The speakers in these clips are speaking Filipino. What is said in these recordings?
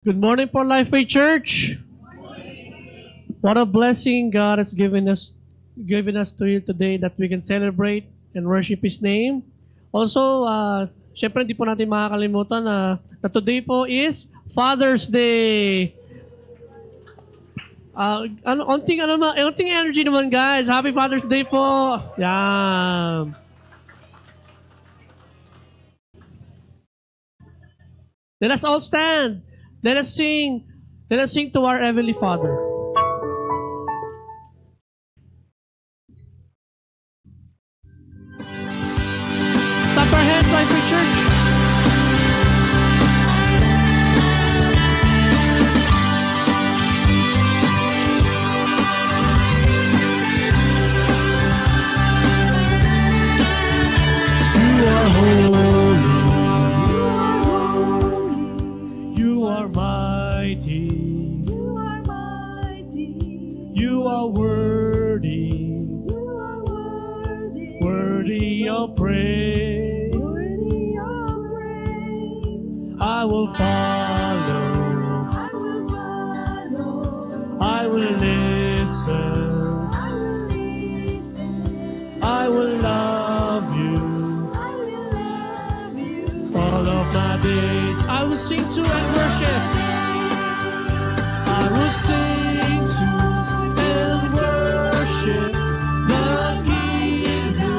Good morning po, Lifeway Church. What a blessing God has given us to you today that we can celebrate and worship His name. Also, syempre hindi po natin makakalimutan na today po is Father's Day. Unting energy naman, guys. Happy Father's Day po. Yan. Let us all stand. Let us sing. Let us sing to our Heavenly Father. Stop our hands, Lifeway Church. You are holy. You are mighty. You are mighty. You are worthy. You are worthy. Worthy of praise. Worthy of praise. I will follow. I will follow. I will listen. I will listen. I will love you. I will love you. All of my days. I will sing to and worship. I will sing to and worship the King who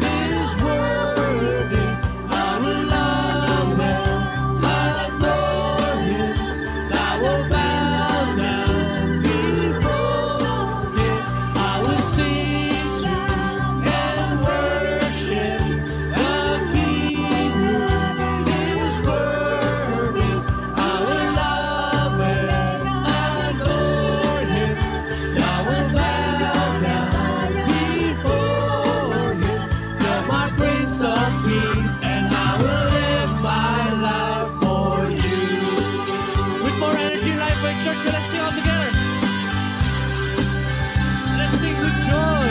is worthy. I will love Him, adore Him. I will bow down before Him. I will sing to and worship the King who is worthy. I will love Him, adore Him. I will bow down before Him. You're my Prince of Peace, and I will live my life for You. With more energy, Lifeway Church, let's sing all together. Let's sing with joy.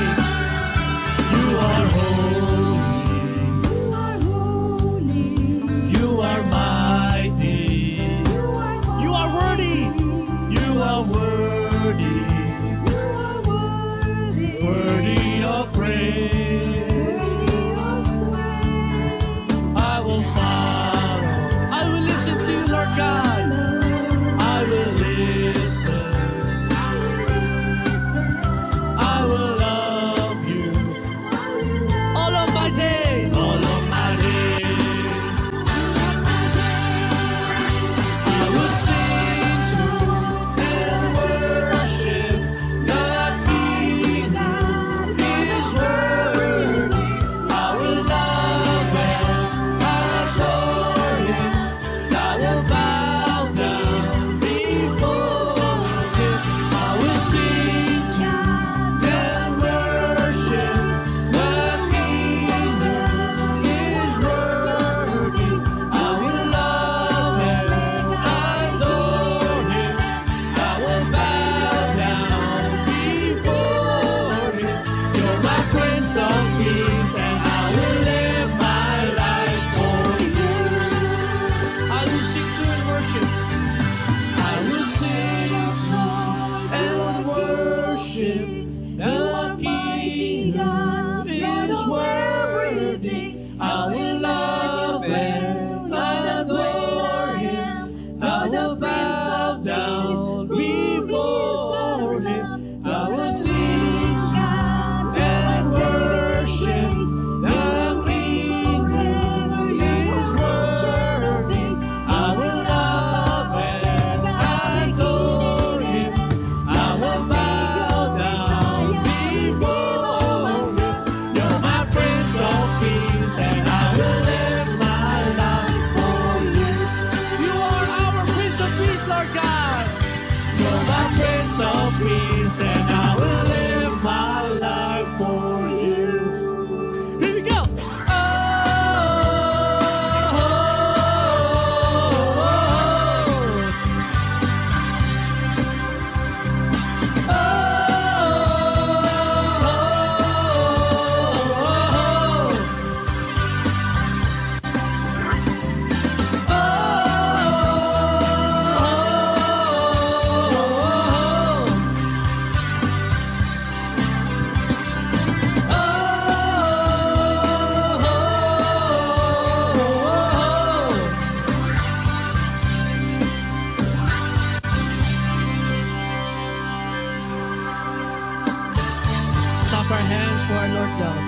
You are holy. You are holy. You are mighty. You are worthy. You are worthy. You are worthy. Worthy of praise. I will follow. I will listen to You, Lord God. I will listen. I will love You. All of my days. All of my days. I will sing to and worship the King who is worthy. I will love Him, adore Him. I will bow down before Him. I will sing to and worship the King who is worthy. I will love Him, adore Him. I will bow down before Him. You're my Prince of Peace, and I will live my life for You. I will sing to and worship. I will sing to and worship the King who is worthy. I will love Him, adore Him. I will bow down before Him. I will sing to and worship the King who is worthy. I will love Him, adore Him. I will bow down before Him. You're my Prince of Peace, and I will live my life for You. You are our Prince of Peace, Lord God. You're my Prince of Peace, and I will live my life for You. Here we go. Oh, our Lord God.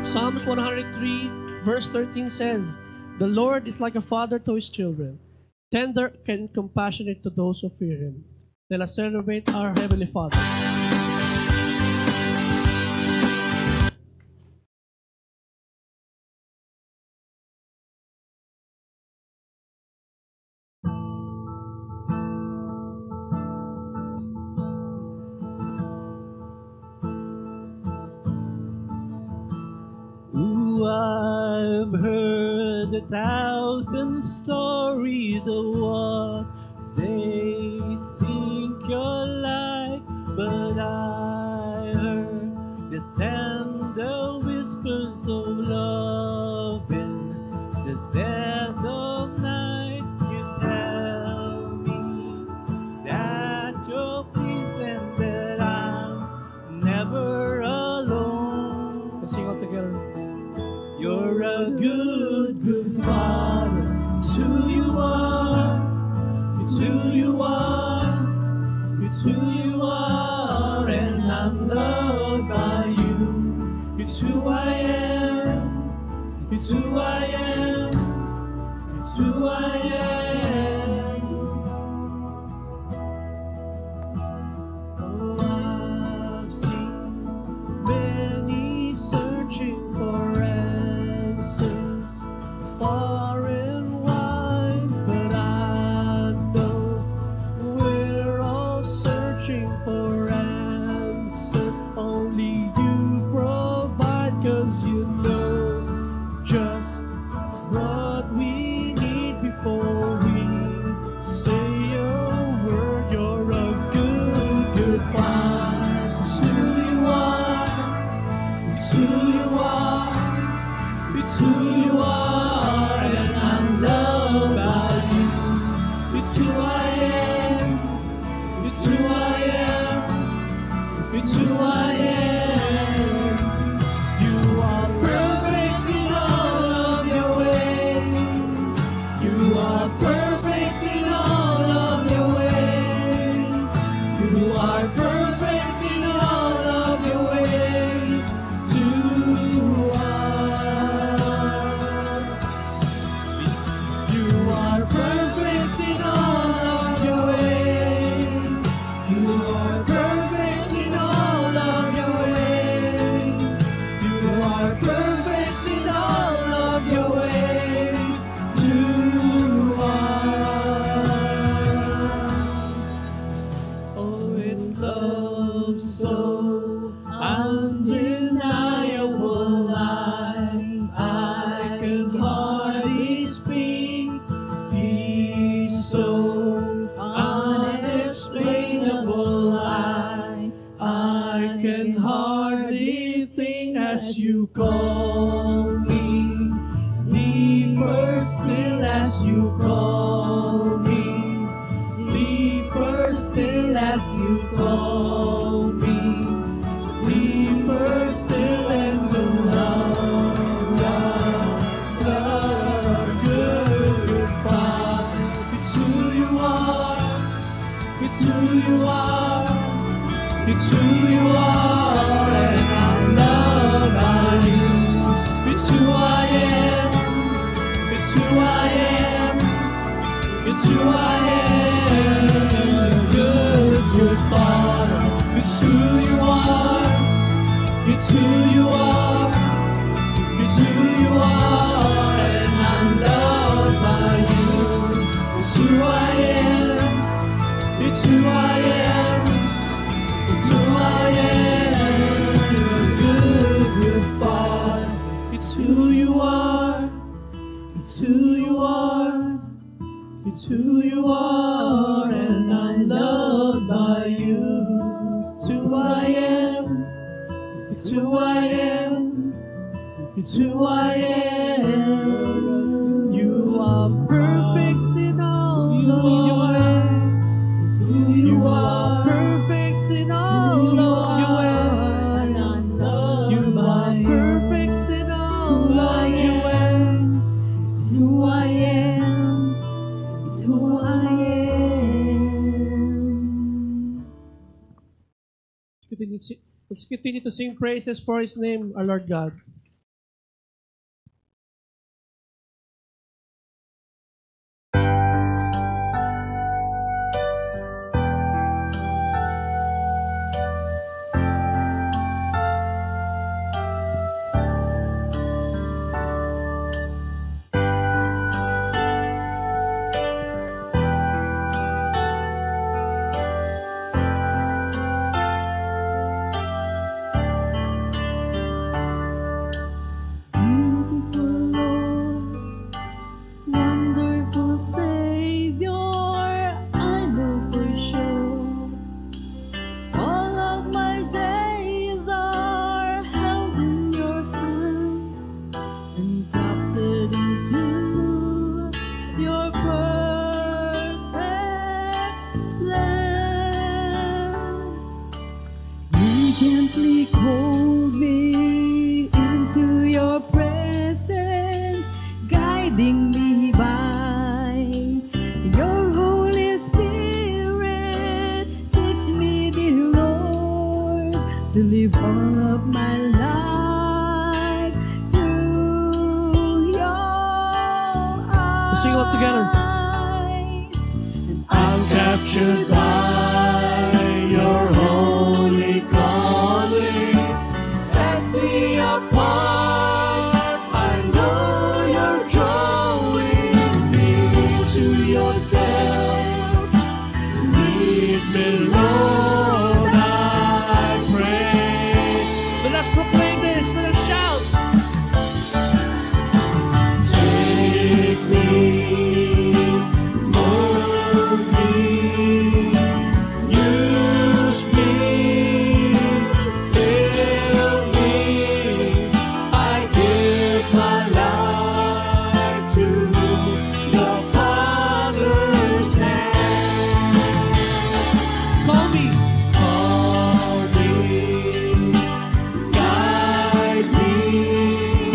Psalms 103 verse 13 says, "The Lord is like a father to his children, tender and compassionate to those who fear him." Let us celebrate our Heavenly Father. I've heard 1,000 stories of what they think you're like, but I heard the tender whispers of love in the dead of night. You tell me that you're pleased and that I'm never alone. Let's sing all together. You're a good, good father. It's who you are. It's who you are. It's who you are. And I'm loved by you. It's who I am. It's who I am. It's who I am. Oh, I've seen many searching for answers far and wide, but I know we're all searching for answers. Only you provide, 'cause you know just what we need before we say a word. You're a good, good father. It's who you are. It's who you are. It's who you are, and I'm loved by you. It's who I am. It's who I am. It's who I am. You are perfect in all of your ways. You are perfect in all of your ways. You are perfect in all of your ways. You are perfect in all of your ways. You are perfect in all of your ways. You are perfect in all of your ways to us. Oh, it's love so undeniable. I can hardly speak. He's so unexplainable. I can hardly think as you call me. Deeper still as you call me. Deeper still as you call me. Deeper still into love. It's who you are. It's who you are, and I'm loved by you. It's who I am. It's who I am. It's who I am. Good, good Father. It's who you are. It's who you are. It's who you are, and I'm loved by you. It's who I am. It's who I am. It's who I am. Good, good Father. It's who you are. It's who you are. It's who you are, and I'm loved by you. It's who I am. It's who I am. It's who I am. You are perfect in all of your ways. You are perfect in all of your ways. You are perfect in all of your ways. It's who I am. It's who I am. Continue Let's continue to sing praises for His name, our Lord God. Gently call me into your presence, guiding me by your Holy Spirit. Teach me, dear Lord, to live all of my life through your eyes. Let's sing all together. And I'm captured by your holy calling. Set me apart. I know you're drawing me to yourself. Lead me, Lord, I pray. Let us proclaim this. Let us shout. Take me, mold me, use me, fill me. I give my life to the Father's hand. Call me. Call me, guide me,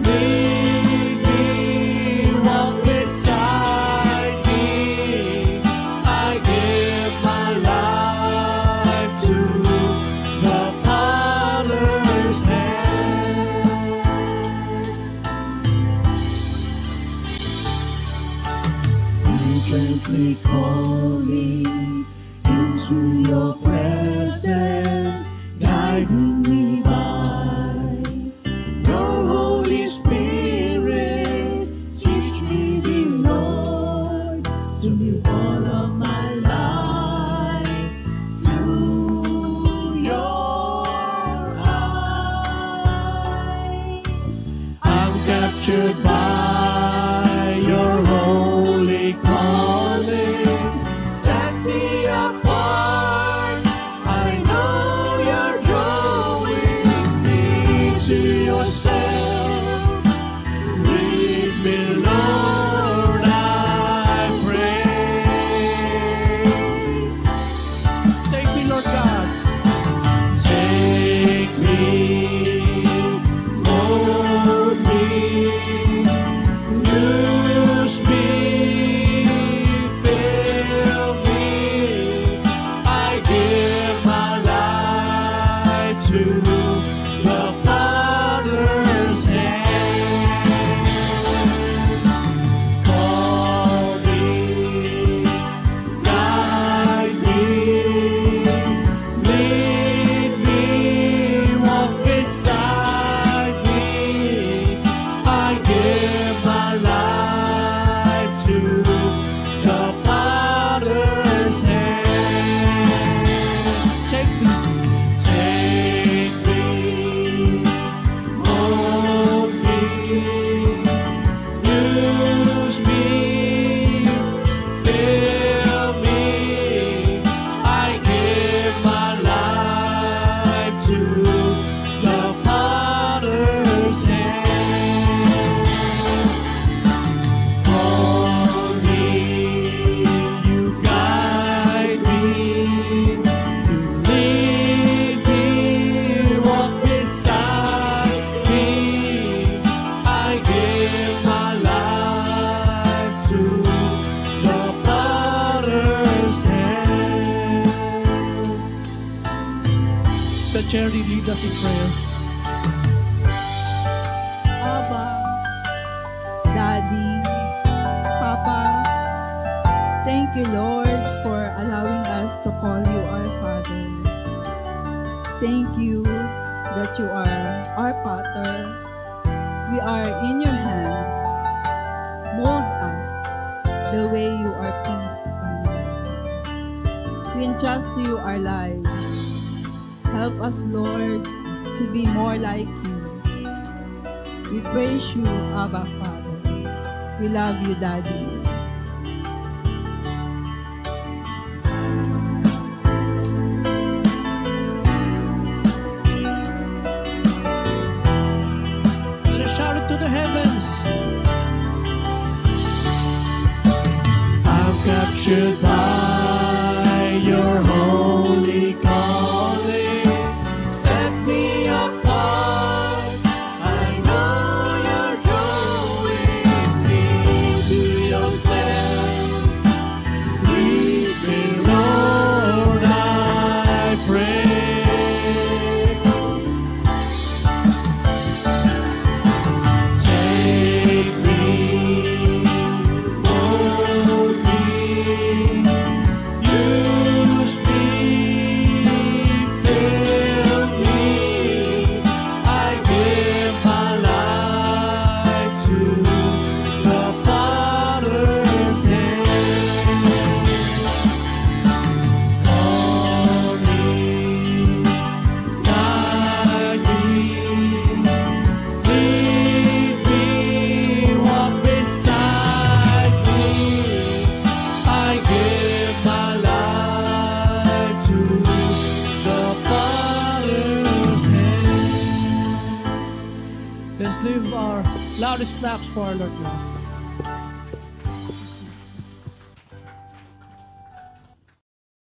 lead me, walk beside me. I give my life to the Father's hand. You gently call me into your presence, guiding me by your Holy Spirit. Teach me, dear Lord, to live all of my life through your eyes. I'm captured by your holy calling. Set me apart. I know you're drawing me to yourself. Lead me, Lord, I pray. Cherry lead us in prayer. Abba, Daddy, Papa, thank you, Lord, for allowing us to call you our Father. Thank you that you are our Potter. We are in your hands. Mold us the way you are pleased on. We entrust to you our lives. Help us, Lord, to be more like you. We praise you, Abba Father. We love you, Daddy. Let us shout it to the heavens. I'm captured by your holy calling. Set me apart. I know you're drawing me to yourself. Lead me, Lord, I pray. Take me, mold me, use me, fill me. I give my life to the Father's hand. Call me, guide me, lead me, walk beside me. I give my life to the Father's hand. Let's live our loudest claps for our Lord now.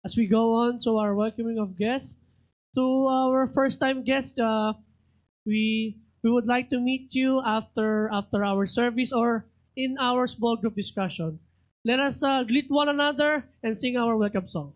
As we go on to our welcoming of guests, to our first-time guest, we would like to meet you after our service or in our small group discussion. Let us greet one another and sing our welcome song.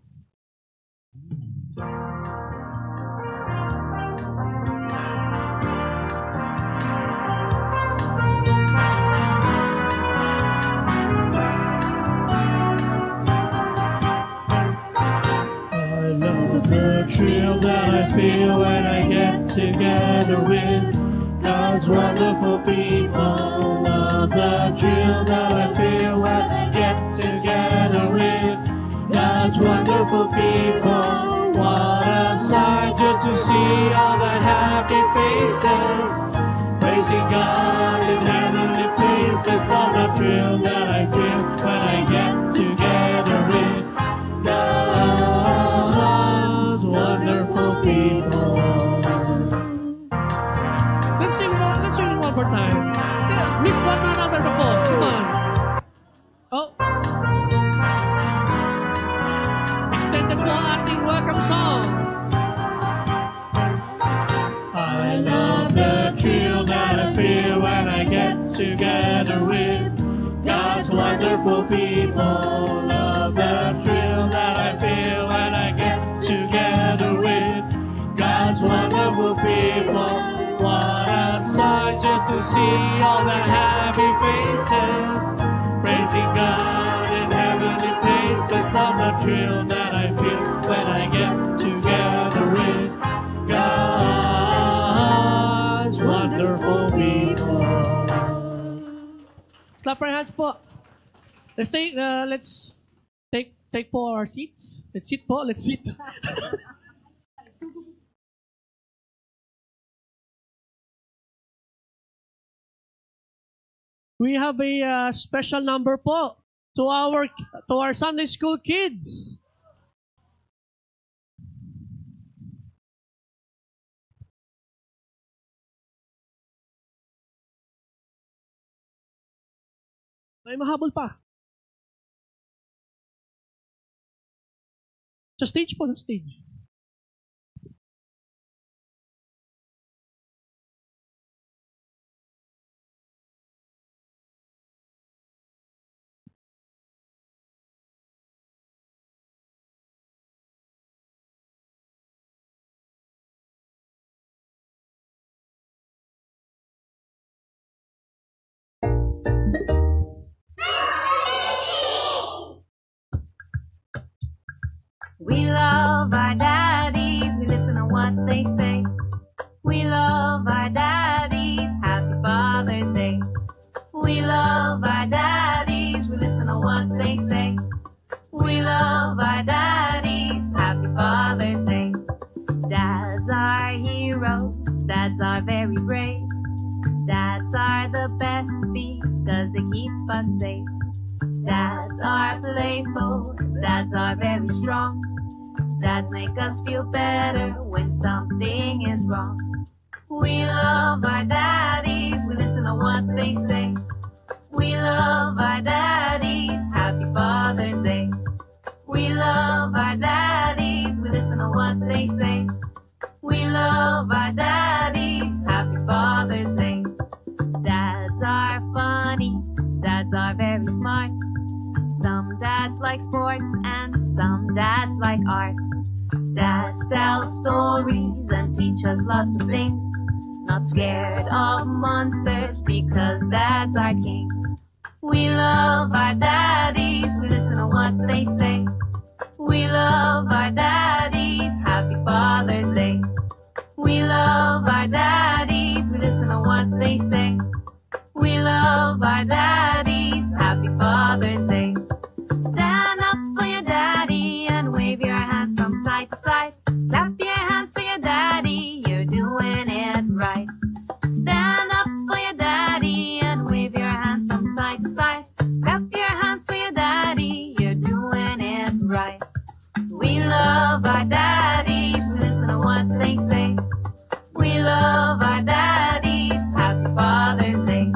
I love the thrill that I feel when I get together with God's wonderful people. Love the thrill that I feel when I get together with God's wonderful people. What a sight just to see all the happy faces, praising God in heavenly places. Love the thrill that I feel when I get together with God's wonderful people. Let's sing it one more time. Yeah, meet one another na po. Come on. Oh. Extended po ang ating welcome song. I love the thrill that I feel when I get together with God's wonderful people. Love the thrill that I feel when I get together with God's wonderful people. What a sight just to see all the happy faces, praising God in heavenly places. Love the thrill that I feel when I get together with God's wonderful people. Clap our hands po. Let's take po our seats. Let's sit po. Let's sit. We have a special number po to our Sunday school kids. May mahabol pa. Sa stage po, sa stage. We love our daddies, we listen to what they say. We love our daddies, happy Father's Day. We love our daddies, we listen to what they say. We love our daddies, happy Father's Day. Dads are heroes, dads are very brave. Dads are the best because they keep us safe. Dads are playful, dads are very strong. Dads make us feel better when something is wrong. We love our daddies, we listen to what they say. We love our daddies, happy Father's Day. We love our daddies, we listen to what they say. We love our daddies, happy Father's Day. Dads are funny, dads are very smart. Some dads like sports and some dads like art. Dads tell stories and teach us lots of things. Not scared of monsters because dads are kings. We love our daddies, we listen to what they say. We love our daddies, happy Father's Day. We love our daddies, we listen to what they say. We love our daddies, happy Father's Day. Stand up for your daddy and wave your hands from side to side. Clap your hands for your daddy, you're doing it right. Stand up for your daddy and wave your hands from side to side. Clap your hands for your daddy, you're doing it right. We love our daddies, we listen to what they say. We love our daddies, happy Father's Day.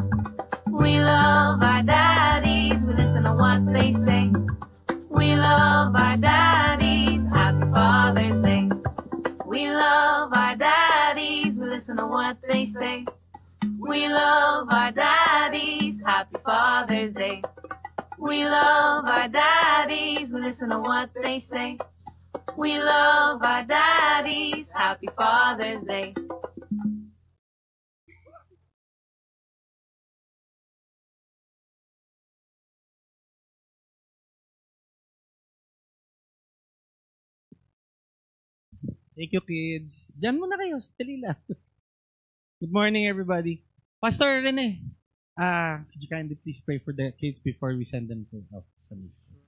We love our daddies, we listen to what they say. We love our daddies, happy Father's Day. We love our daddies, we listen to what they say. We love our daddies, happy Father's Day. We love our daddies, we listen to what they say. We love our daddies, happy Father's Day. Thank you, kids. Diyan muna kayo. Dali lang. Good morning, everybody. Pastor Rene, could you kindly please pray for the kids before we send them to Sunday school?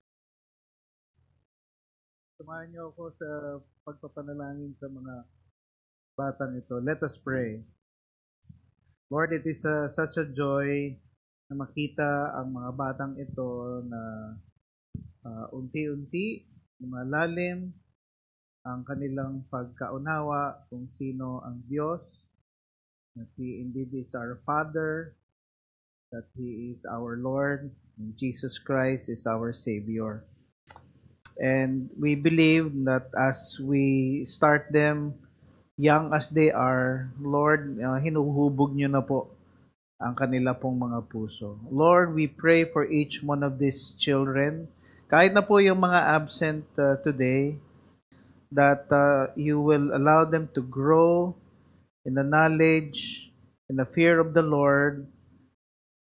Samahan niyo ako sa pagpapanalangin sa mga batang ito. Let us pray. Lord, it is such a joy na makita ang mga batang ito na unti-unti, lumalalim ang kanilang pagkaunawa kung sino ang Diyos, that He indeed is our Father, that He is our Lord, and Jesus Christ is our Savior. And we believe that as we start them, young as they are, Lord, hinuhubog nyo na po ang kanila pong mga puso. Lord, we pray for each one of these children, kahit na po yung mga absent today, that you will allow them to grow in the knowledge, in the fear of the Lord,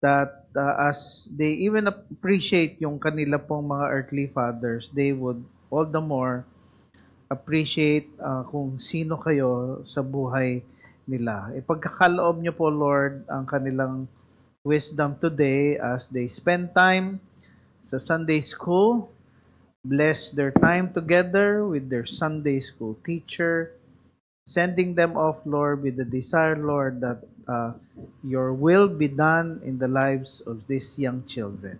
that as they even appreciate yung kanila pong mga earthly fathers, they would all the more appreciate kung sino kayo sa buhay nila. Ipagkakaloob niyo po, Lord, ang kanilang wisdom today as they spend time sa Sunday school. Bless their time together with their Sunday school teacher, sending them off, Lord, with the desire, Lord, that your will be done in the lives of these young children.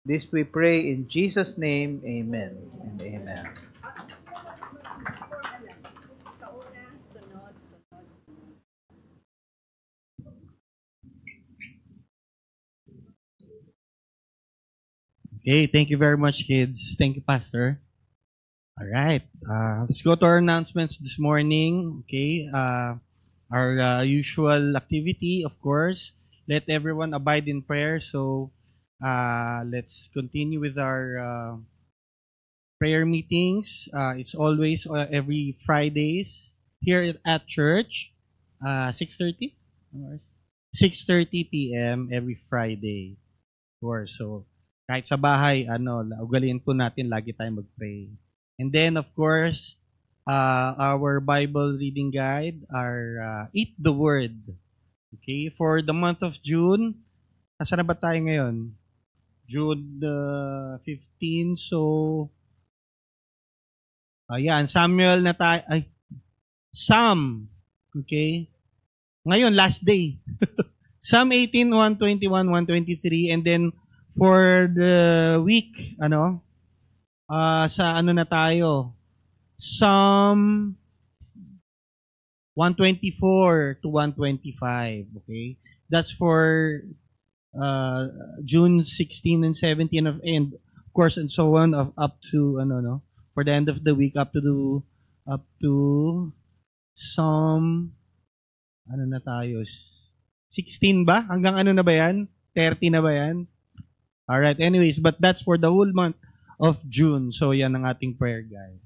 This we pray in Jesus' name, amen and amen. Okay, thank you very much, kids. Thank you, Pastor. All right, let's go to our announcements this morning. Okay, our usual activity, of course. Let everyone abide in prayer. So, let's continue with our prayer meetings. It's always every Fridays here at church. 6:30? 6:30 p.m. every Friday. Of course, so kahit sa bahay, ugaliin po natin lagi tayong mag-pray. And then, of course, our Bible reading guide, our Eat the Word. Okay, for the month of June, nasa na ba tayo ngayon? June 15, so, ayan, Samuel na tayo, Psalm, okay? Ngayon, last day. Psalm 18, 121, 123, and then for the week, sa na tayo? Psalm 124 to 125, okay? That's for June 16 and 17 and of course and so on up to for the end of the week up to Psalm na tayo? 16 ba? Hanggang na ba yan? 30 na ba yan? Alright, anyways, but that's for the whole month of June. So, yan ang ating prayer guide.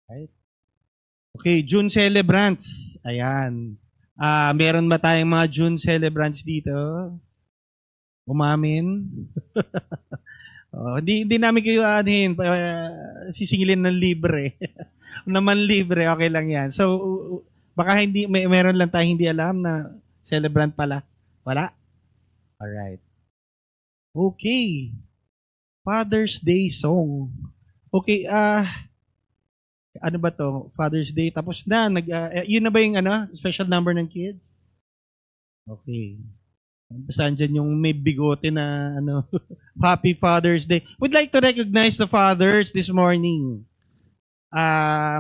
Right? Okay, June celebrants. Ayan. Meron ba tayong mga June celebrants dito? Umamin? Hindi namin kayo sisingilin ng libre. Naman libre, okay lang yan. So, baka meron lang tayo hindi alam na celebrant pala. Wala? Alright. Okay. Father's Day song. Okay, ano ba to? Father's Day. Tapos na. Yun na ba yung special number ng kids? Okay. Basta dyan yung may bigote na Happy Father's Day. We'd like to recognize the fathers this morning.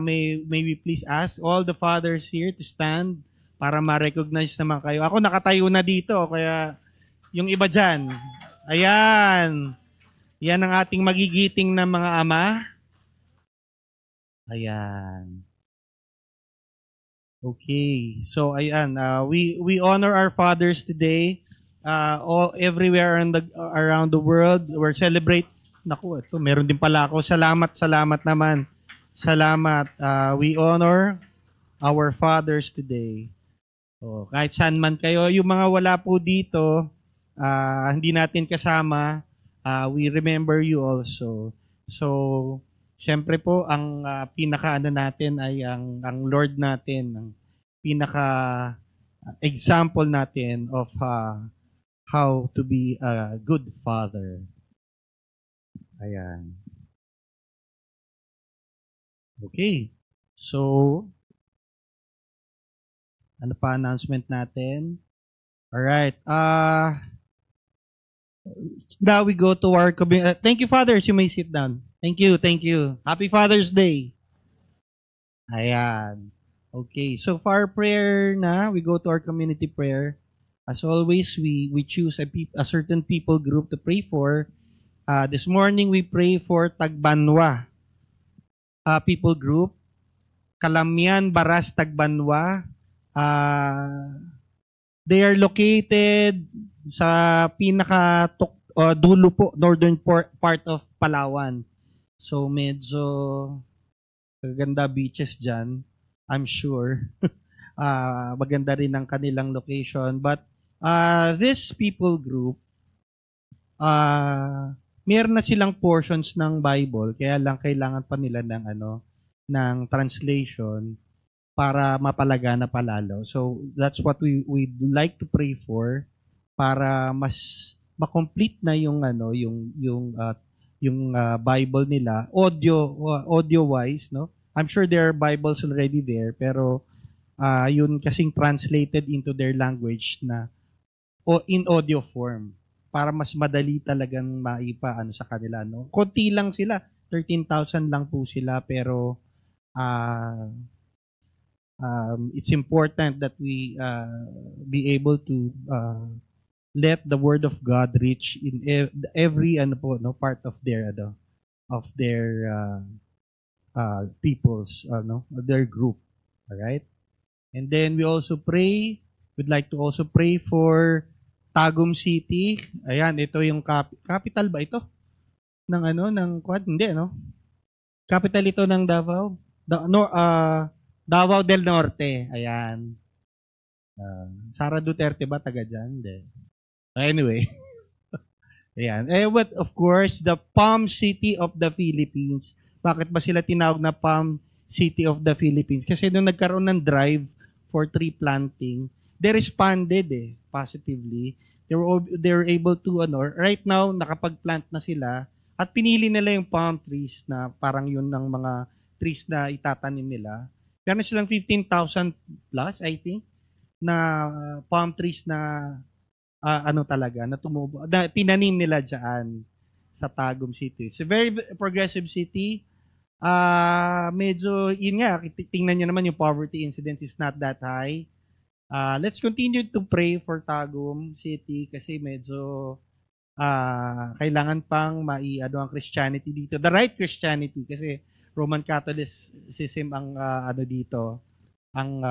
May we please ask all the fathers here to stand para ma-recognize naman kayo. Ako nakatayo na dito, kaya yung iba dyan. Ayan. Yan ang ating magigiting na mga ama. Ayan. Okay. So, ayan. We honor our fathers today. Everywhere around the world. We're celebrate. Naku, ito. Meron din pala ako. Salamat naman. Salamat. We honor our fathers today. So, kahit saan man kayo, yung mga wala po dito, hindi natin kasama, we remember you also. So, syempre po, ang pinaka natin ay ang Lord natin, ang pinaka example natin of how to be a good father. Ayan. Okay. So, ano pa announcement natin? Alright. Now we go to our community. Thank you, fathers. You may sit down. Thank you. Happy Father's Day. Ayan. Okay. So for our prayer na, we go to our community prayer. As always, we choose a certain people group to pray for. This morning, we pray for Tagbanwa people group. Kalamian, Baras, Tagbanwa. They are located sa dulo po, northern part of Palawan. So medyo maganda beaches dyan, I'm sure. Maganda rin ang kanilang location. But this people group, meron na silang portions ng Bible, kaya lang kailangan pa nila ng translation para mapalagana palalo. So that's what we'd like to pray for para mas ma-complete na yung Bible nila audio wise, no? I'm sure there are Bibles already there, pero yun kasing translated into their language na in audio form para mas madali talagang sa kanila, no? Konti lang sila, 13,000 lang po sila, pero it's important that we be able to let the word of God reach in every part of their people's their group. All right? And then we also pray, we'd like to also pray for Tagum City. Ayan, ito yung capital ba ito? Ng Quad? Hindi, no? Capital ito ng Davao. Davao del Norte. Ayan. Sara Duterte ba taga dyan? Hindi. Anyway. Ayan. But of course, the Palm City of the Philippines. Bakit ba sila tinawag na Palm City of the Philippines? Kasi nung nagkaroon ng drive for tree planting, they responded positively. They were able to, right now, nakapag-plant na sila at pinili nila yung palm trees na parang yun ng mga trees na itatanim nila. Meron silang 15,000 plus, I think, na palm trees na na tumubo, na tinanim nila dyan sa Tagum City. It's a very progressive city. Medyo, yun nga, tingnan nyo naman yung poverty incidence is not that high. Let's continue to pray for Tagum City kasi medyo kailangan pang ang Christianity dito. The right Christianity kasi Roman Catholicism ang dito, ang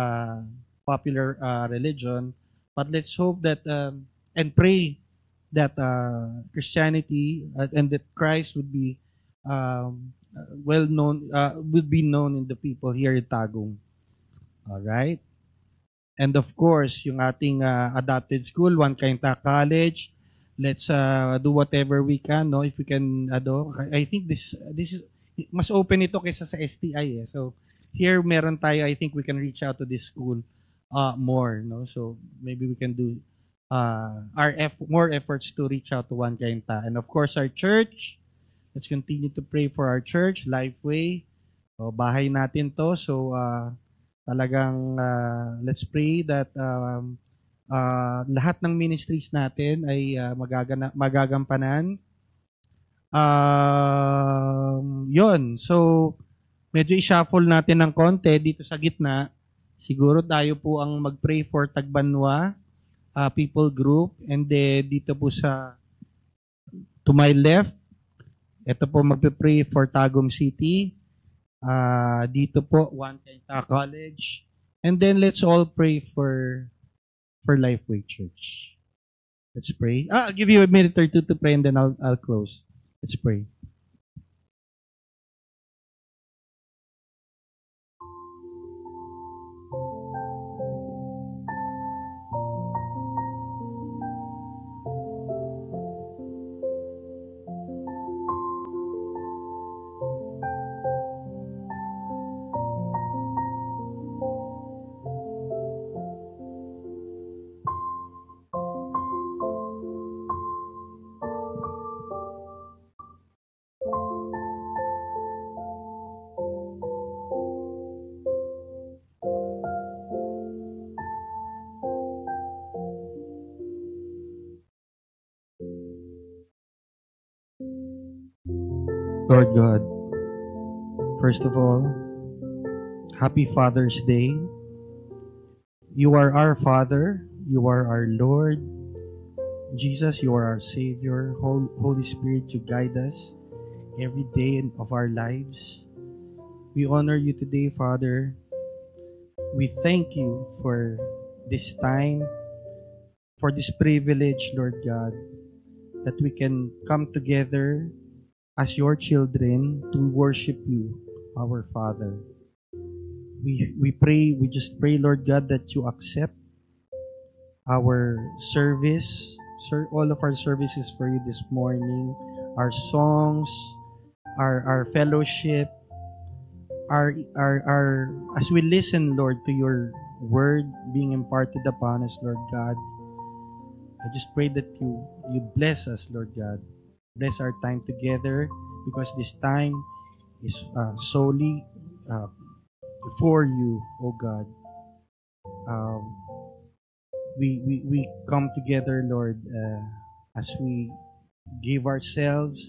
popular religion. But let's hope that and pray that Christianity and that Christ would be well known, would be known in the people here in Tagum. All right. And of course, yung ating adopted school, One Cainta College. Let's do whatever we can, no? If we can, I think this is mas open ito kaysa sa STI. So here meron tayo. I think we can reach out to this school more, no? So maybe we can do more efforts to reach out to One Cainta. And of course, our church. Let's continue to pray for our church, Lifeway. So, bahay natin to. So talagang let's pray that lahat ng ministries natin ay magagampanan. Yun. So, medyo i-shuffle natin ng konti dito sa gitna. Siguro tayo po ang mag-pray for Tagbanwa people group. And then, dito po to my left, ito po magpe-pray for Tagum City. Dito po, One Cainta College. And then, let's all pray for Lifeway Church. Let's pray. I'll give you a minute or two to pray and then I'll close. Let's pray. Lord God, first of all, happy Father's Day. You are our Father. You are our Lord. Jesus, you are our Savior. Holy Spirit, you guide us every day of our lives. We honor you today, Father. We thank you for this time, for this privilege, Lord God, that we can come together as your children to worship you, our Father. We pray, we just pray, Lord God, that you accept our service, all of our services for you this morning, our songs, our fellowship, our as we listen, Lord, to your word being imparted upon us, Lord God. I just pray that you bless us, Lord God. Bless our time together because this time is solely for you, oh God. We come together, Lord, as we give ourselves,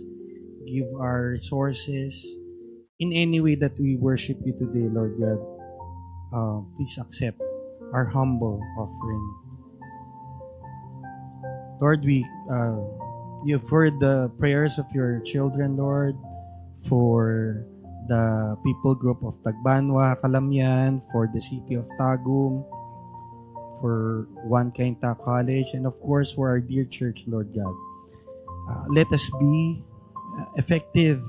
give our resources in any way that we worship you today, Lord God. Please accept our humble offering. Lord, you've heard the prayers of your children, Lord, for the people group of Tagbanwa, Calamian, for the city of Tagum, for One Cainta College, and of course for our dear church, Lord God. Let us be an effective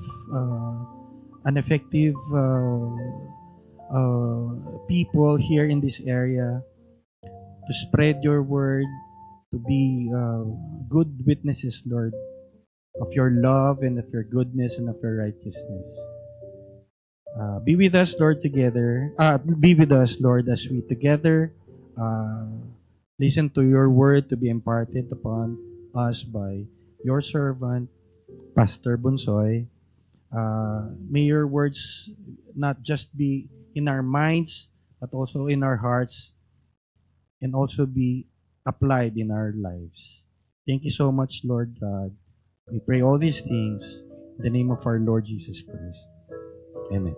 people here in this area to spread your word, to be good witnesses, Lord, of your love and of your goodness and of your righteousness. Be with us, Lord, together. Be with us, Lord, as we together listen to your word to be imparted upon us by your servant, Pastor Bunsoy. May your words not just be in our minds, but also in our hearts, and also be applied in our lives. Thank you so much, Lord God. We pray all these things in the name of our Lord Jesus Christ. Amen.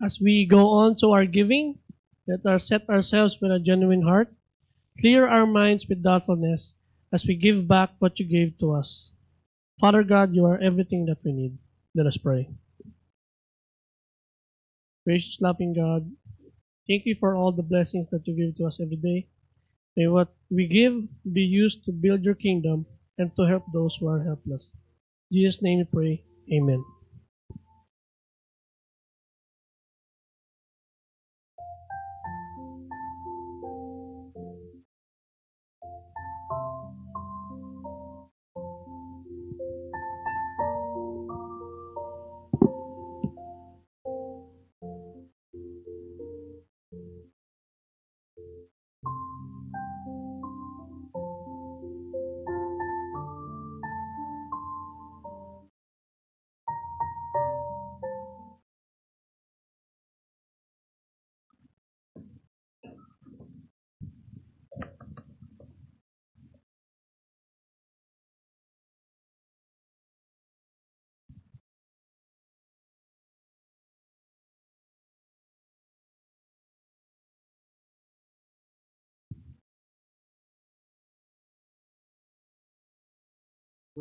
As we go on to our giving, let us set ourselves with a genuine heart, clear our minds with thoughtfulness as we give back what you gave to us. Father God, you are everything that we need. Let us pray. Gracious, loving God, thank you for all the blessings that you give to us every day. May what we give be used to build your kingdom and to help those who are helpless. In Jesus' name we pray. Amen.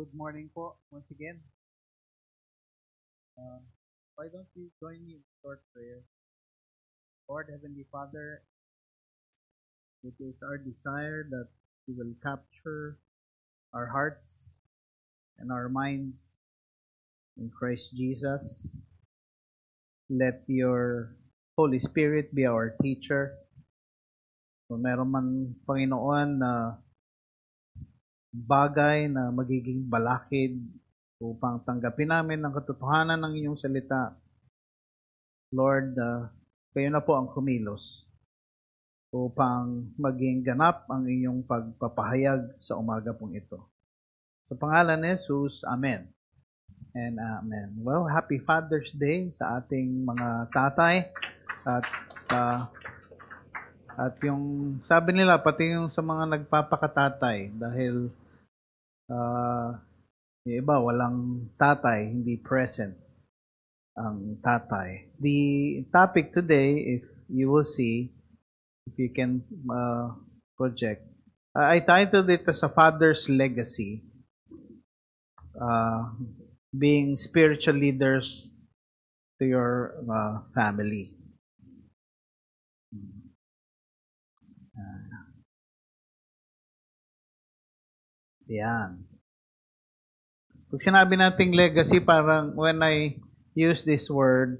Good morning po, once again. Why don't you join me in short prayer? Lord, Heavenly Father, it is our desire that you will capture our hearts and our minds in Christ Jesus. Let your Holy Spirit be our teacher. Kung meron man, Panginoon, na bagay na magiging balakid upang tanggapin namin ang katotohanan ng inyong salita, Lord, kayo na po ang kumilos upang maging ganap ang inyong pagpapahayag sa umaga pong ito. Sa pangalan ni Jesus, Amen. And Amen. Well, happy Father's Day sa ating mga tatay. At yung sabi nila, pati yung sa mga nagpapakatatay, dahil yung iba walang tatay, hindi present ang tatay. The topic today, if you will see, if you can project, I titled it as a father's legacy, being spiritual leaders to your family. Yan. Pag sinabi nating legacy, parang when I use this word,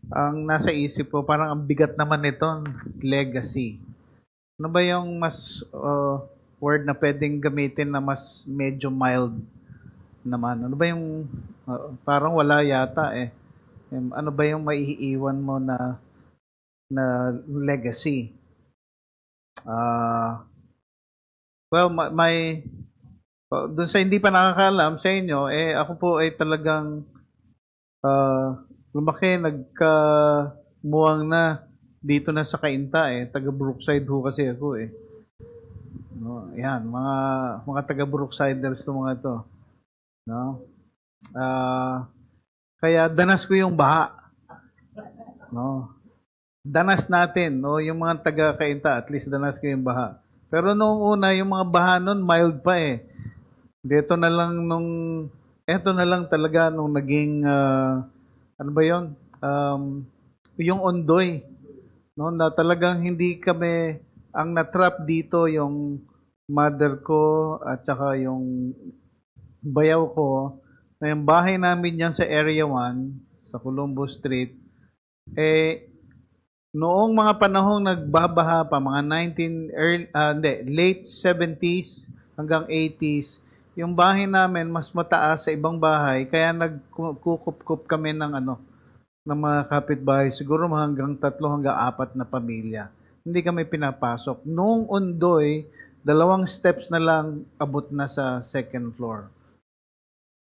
ang nasa isip ko, parang ang bigat naman nito, legacy. Ano ba yung mas word na pwedeng gamitin na mas medyo mild naman? Ano ba yung, parang wala yata eh. Ano ba yung maiiwan mo na legacy? Well, doon sa hindi pa nakakaalam sa inyo, ako po ay talagang lumaki, nagkamuwang na dito na sa Cainta taga Brookside ho kasi ako No, yan, mga taga Brooksiders to mga to. No? Kaya danas ko yung baha. No? Danas natin, no, yung mga taga Cainta, at least danas ko yung baha. Pero noong una, yung mga baha noon mild pa Eto na lang talaga nung naging, ano ba yun? Yung Ondoy. No, na talagang hindi kami, ang natrap dito yung mother ko at saka yung bayaw ko. Na yung bahay namin yan sa Area 1, sa Colombo Street, Noong mga panahong nagbabaha pa, mga late 70s hanggang 80s, yung bahay namin mas mataas sa ibang bahay, kaya nagkukup-kup kami ng mga kapitbahay, siguro hanggang 3 hanggang 4 na pamilya. Hindi kami pinapasok. Noong Ondoy, 2 steps na lang abot na sa second floor.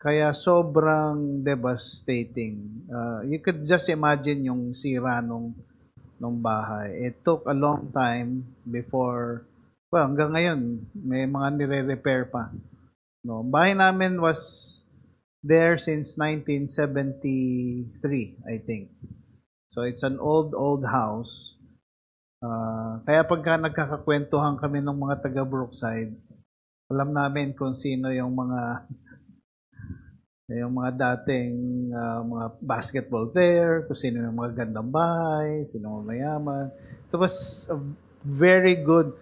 Kaya sobrang devastating. You could just imagine yung sira nung bahay. It took a long time before, well, hanggang ngayon, may mga nire-repair pa. No, bahay namin was there since 1973, I think. So it's an old house. Kaya pagka nagkakakwentuhan kami ng mga taga Brookside, alam namin kung sino yung mga dating mga basketball player, kung sino yung mga gandang bahay, sino yung mayaman. It was a very good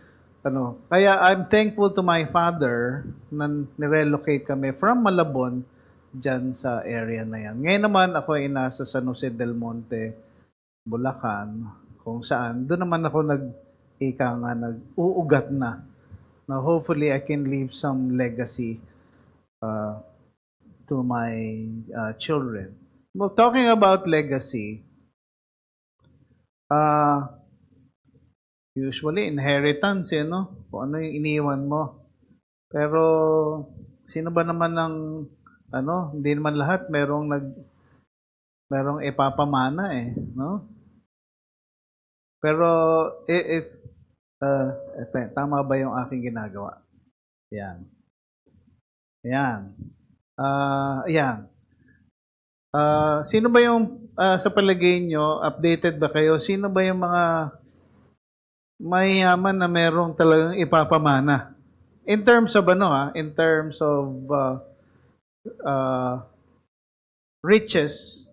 kaya I'm thankful to my father na nirelocate kami from Malabon dyan sa area na yan. Ngayon naman ako ay nasa San Jose del Monte, Bulacan, kung saan doon naman ako nag-uugat na. Now hopefully I can leave some legacy to my children. Well, talking about legacy, usually inheritance, kung ano yung iniwan mo. Pero sino ba naman hindi naman lahat merong ipapamana no? Pero if tama ba yung aking ginagawa? Yan. Sino ba yung sa palagay nyo, updated ba kayo? Sino ba yung mga mayayaman na merong talagang ipapamana? In terms of riches,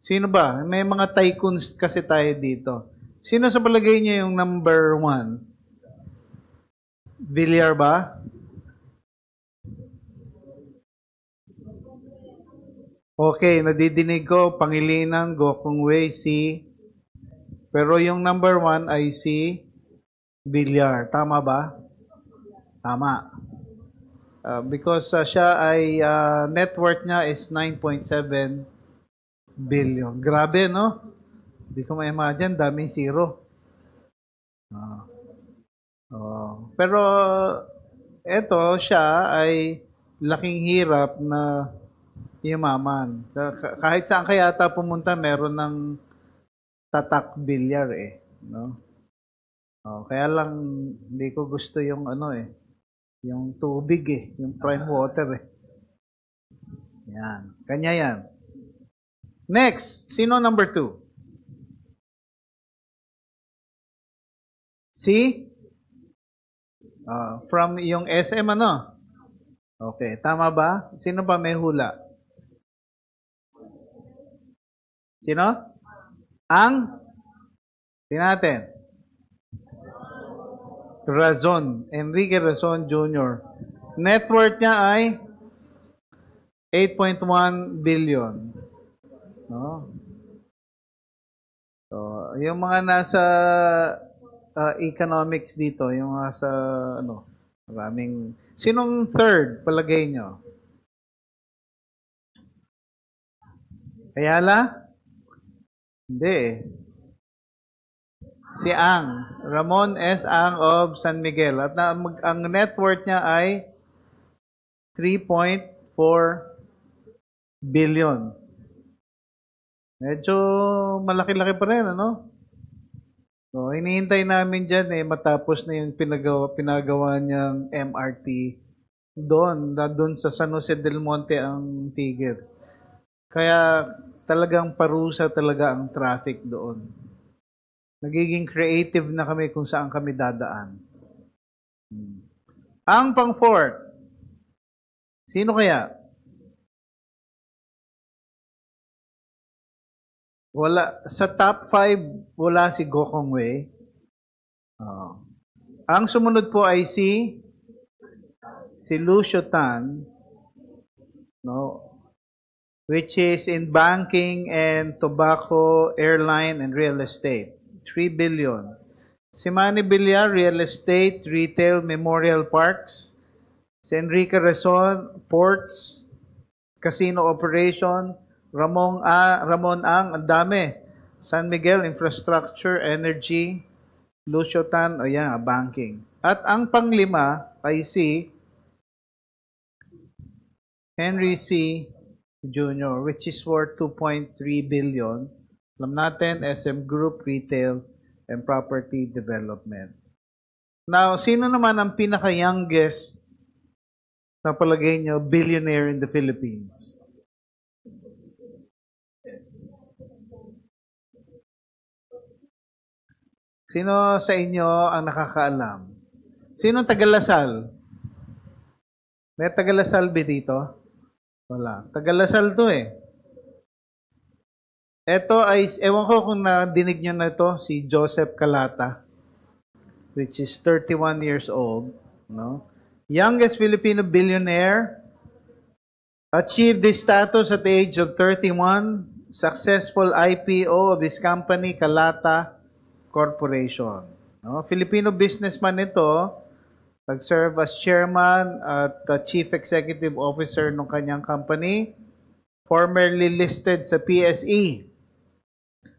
sino ba? May mga tycoons kasi tayo dito. Sino sa palagay niyo yung number 1? Villar ba? Okay, nadidinig ko, Pangilinan, Gokong Wei, si. Pero yung number 1 ay si Villar. Tama ba? Tama. Because siya ay net worth niya is 9.7 billion. Grabe, no? Hindi ko ma-imagine, daming zero. Pero eto, siya ay laking hirap na yumaman. Kahit saan kaya ata pumunta, meron ng tatak bilyar no? Kaya lang hindi ko gusto yung yung tubig yung prime water Yan, kanya yan. Next, sino number 2? Si? From yung SM Okay, tama ba? Sino pa may hula? Sino? Tinatin. Razon. Enrique Razon Jr. Net worth niya ay 8.1 billion. No? So, yung mga nasa economics dito, yung mga sa maraming. Sinong third palagay nyo? Ayala? Hindi Si Ang. Ramon S. Ang of San Miguel. At ang net worth niya ay 3.4 billion. Medyo malaki-laki pa rin, So, hinihintay namin dyan matapos na yung pinagawa niyang MRT doon sa San Jose del Monte ang Tigir. Kaya talagang parusa talaga ang traffic doon. Nagiging creative na kami kung saan kami dadaan. Ang pang-4, sino kaya? Wala. Sa top 5, wala si Gokong Wei. Ang sumunod po ay si Lucio Tan, which is in banking and tobacco, airline, and real estate. 3 billion. Si Manny Villar, Real Estate, Retail, Memorial Parks. Si Enrique Rezon, Ports, Casino Operation. Ramon Ang, ang dami. San Miguel, Infrastructure, Energy. Lucio Tan, ayan, banking. At ang panglima ay si Henry C. Jr., which is worth 2.3 billion. Alam natin, SM Group, Retail, and Property Development. Now, sino naman ang pinaka-youngest na palagay nyo billionaire in the Philippines? Sino sa inyo ang nakakaalam? Sino taga-Lasal? May taga-Lasal ba dito? Wala. Taga-Lasal to eh. Ito ay, ewan ko kung nadinig nyo na ito, si Joseph Calata, which is 31 years old. No? Youngest Filipino billionaire, achieved this status at the age of 31, successful IPO of his company, Calata Corporation. No? Filipino businessman ito, nag-serve as chairman at chief executive officer ng kanyang company, formerly listed sa PSE,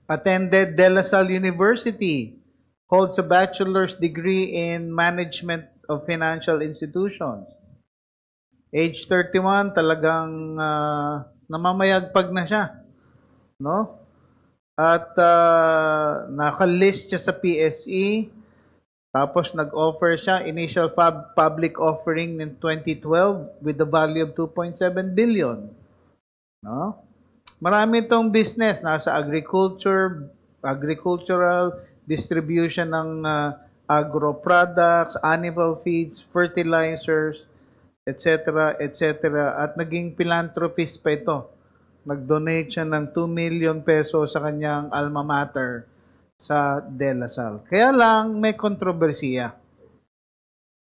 attended De La Salle University, holds a bachelor's degree in management of financial institutions. Age 31, talagang namamayagpag na siya. No? At nakalist siya sa PSE, tapos nag-offer siya, initial public offering in 2012 with the value of 2.7 billion. No? Marami itong business, nasa agricultural, distribution ng agro products, animal feeds, fertilizers, etc., etc. At naging philanthropist pa ito. Nag-donate siya ng 2 million pesos sa kanyang alma mater sa De La Salle. Kaya lang may kontrobersiya.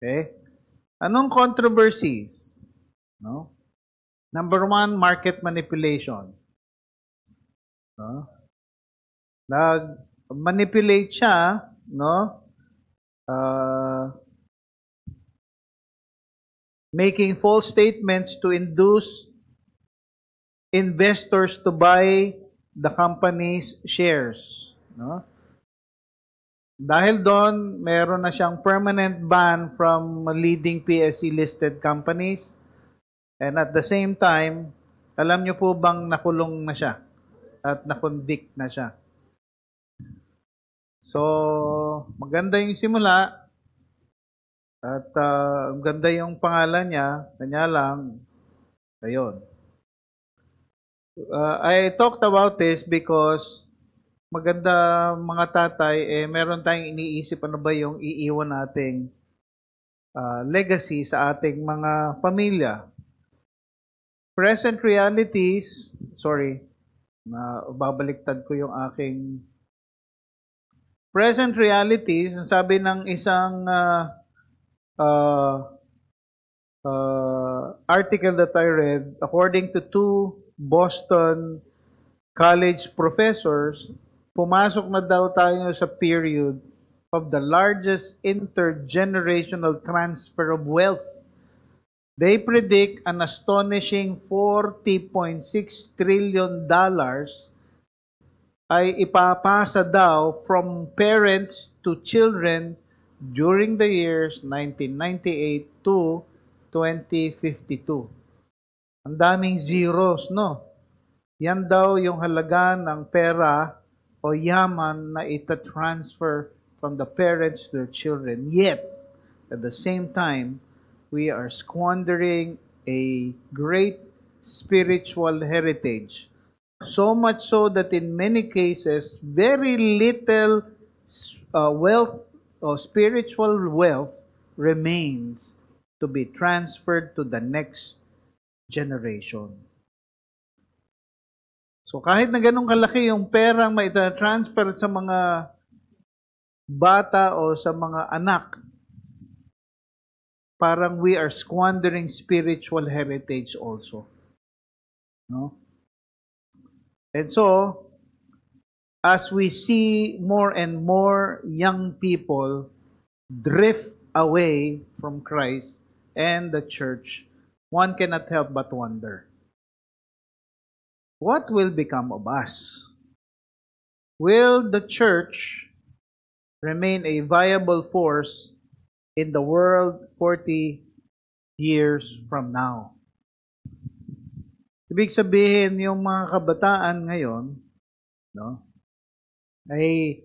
Okay? Anong controversies? No? Number one, market manipulation. No? Nag-manipulate siya, no? Making false statements to induce investors to buy the company's shares. No? Dahil doon, meron na siyang permanent ban from leading PSE-listed companies. And at the same time, alam niyo po bang nakulong na siya at nakonvict na siya. So, maganda yung simula at ganda yung pangalan niya, kanya lang, ayun. I talked about this because maganda mga tatay, meron tayong iniisip ano ba yung iiwan nating legacy sa ating mga pamilya. Present realities, babaliktad ko yung aking present realities, sabi ng isang article that I read, according to two Boston college professors, pumasok na daw tayo sa period of the largest intergenerational transfer of wealth. They predict an astonishing $40.6 trillion ay ipapasa daw from parents to children during the years 1998 to 2052. Ang daming zeros, no? Yan daw yung halaga ng pera o yaman na ita-transfer from the parents to their children. Yet, at the same time, we are squandering a great spiritual heritage. So much so that in many cases, very little wealth or spiritual wealth remains to be transferred to the next generation. So kahit na ganun kalaki yung perang maita-transfer sa mga bata o sa mga anak, parang we are squandering spiritual heritage also. No? And so, as we see more and more young people drift away from Christ and the church, one cannot help but wonder, what will become of us? Will the church remain a viable force in the world 40 years from now? Ibig sabihin, yung mga kabataan ngayon, no, ay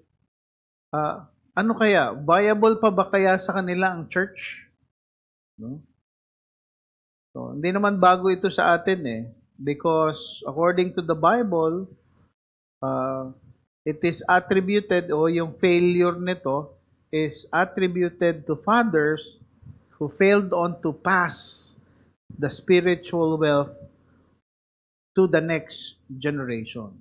ano kaya? Viable pa ba kaya sa kanila ang church? No? So, hindi naman bago ito sa atin eh. Because according to the Bible, it is attributed, o yung failure nito is attributed to fathers who failed on to pass the spiritual wealth to the next generation.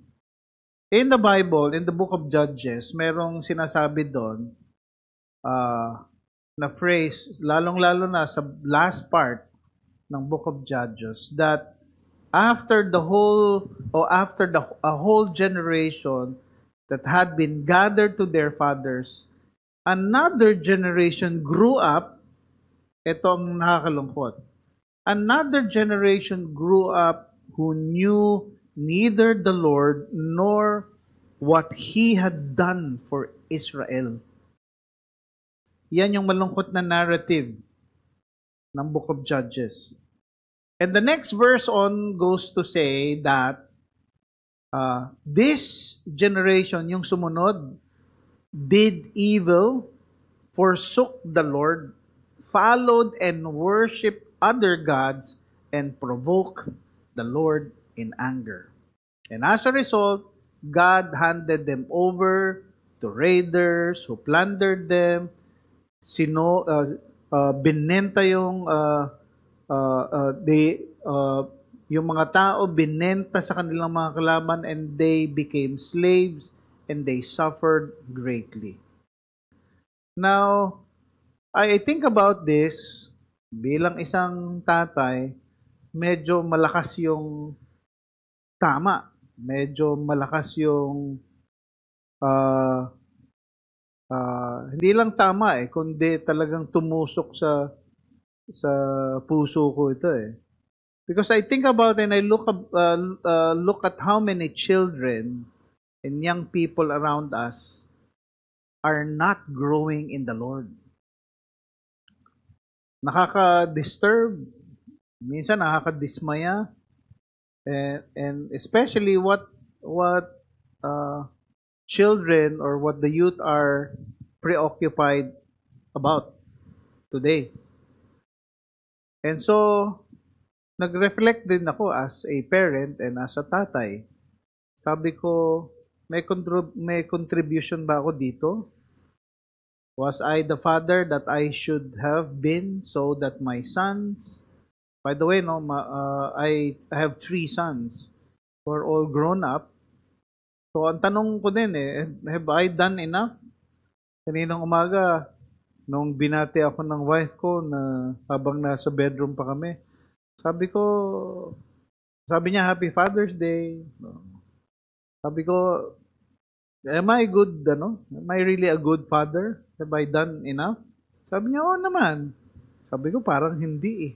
In the Bible, in the book of Judges, merong sinasabi doon na phrase, lalong-lalo na sa last part ng book of Judges, that after a whole generation that had been gathered to their fathers, another generation grew up. Ito ang nakakalungkot. Another generation grew up who knew neither the Lord nor what He had done for Israel. Yan yung malungkot na narrative ng book of Judges. And the next verse on goes to say that this generation, yung sumunod, did evil, forsook the Lord, followed and worshipped other gods, and provoked the Lord in anger. And as a result, God handed them over to raiders who plundered them, binenta yung yung mga tao, binenta sa kanilang mga kalaban, and they became slaves and they suffered greatly. Now, I think about this, bilang isang tatay, medyo malakas yung tama. Medyo malakas yung hindi lang tama kundi talagang tumusok sa puso ko ito Because I think about and I look at how many children and young people around us are not growing in the Lord. Nakaka-disturb, minsan nakaka-dismaya, and especially what children or what the youth are preoccupied about today. And so, nag-reflect din ako as a parent and as a tatay. Sabi ko, may contribution ba ako dito? Was I the father that I should have been so that my sons, by the way, I have 3 sons who are all grown up. So, ang tanong ko din have I done enough? Kaninang umaga, nung binati ako ng wife ko na habang nasa bedroom pa kami, sabi niya, Happy Father's Day. Sabi ko, am I good, Am I really a good father? Have I done enough? Sabi niya, oo naman. Sabi ko, parang hindi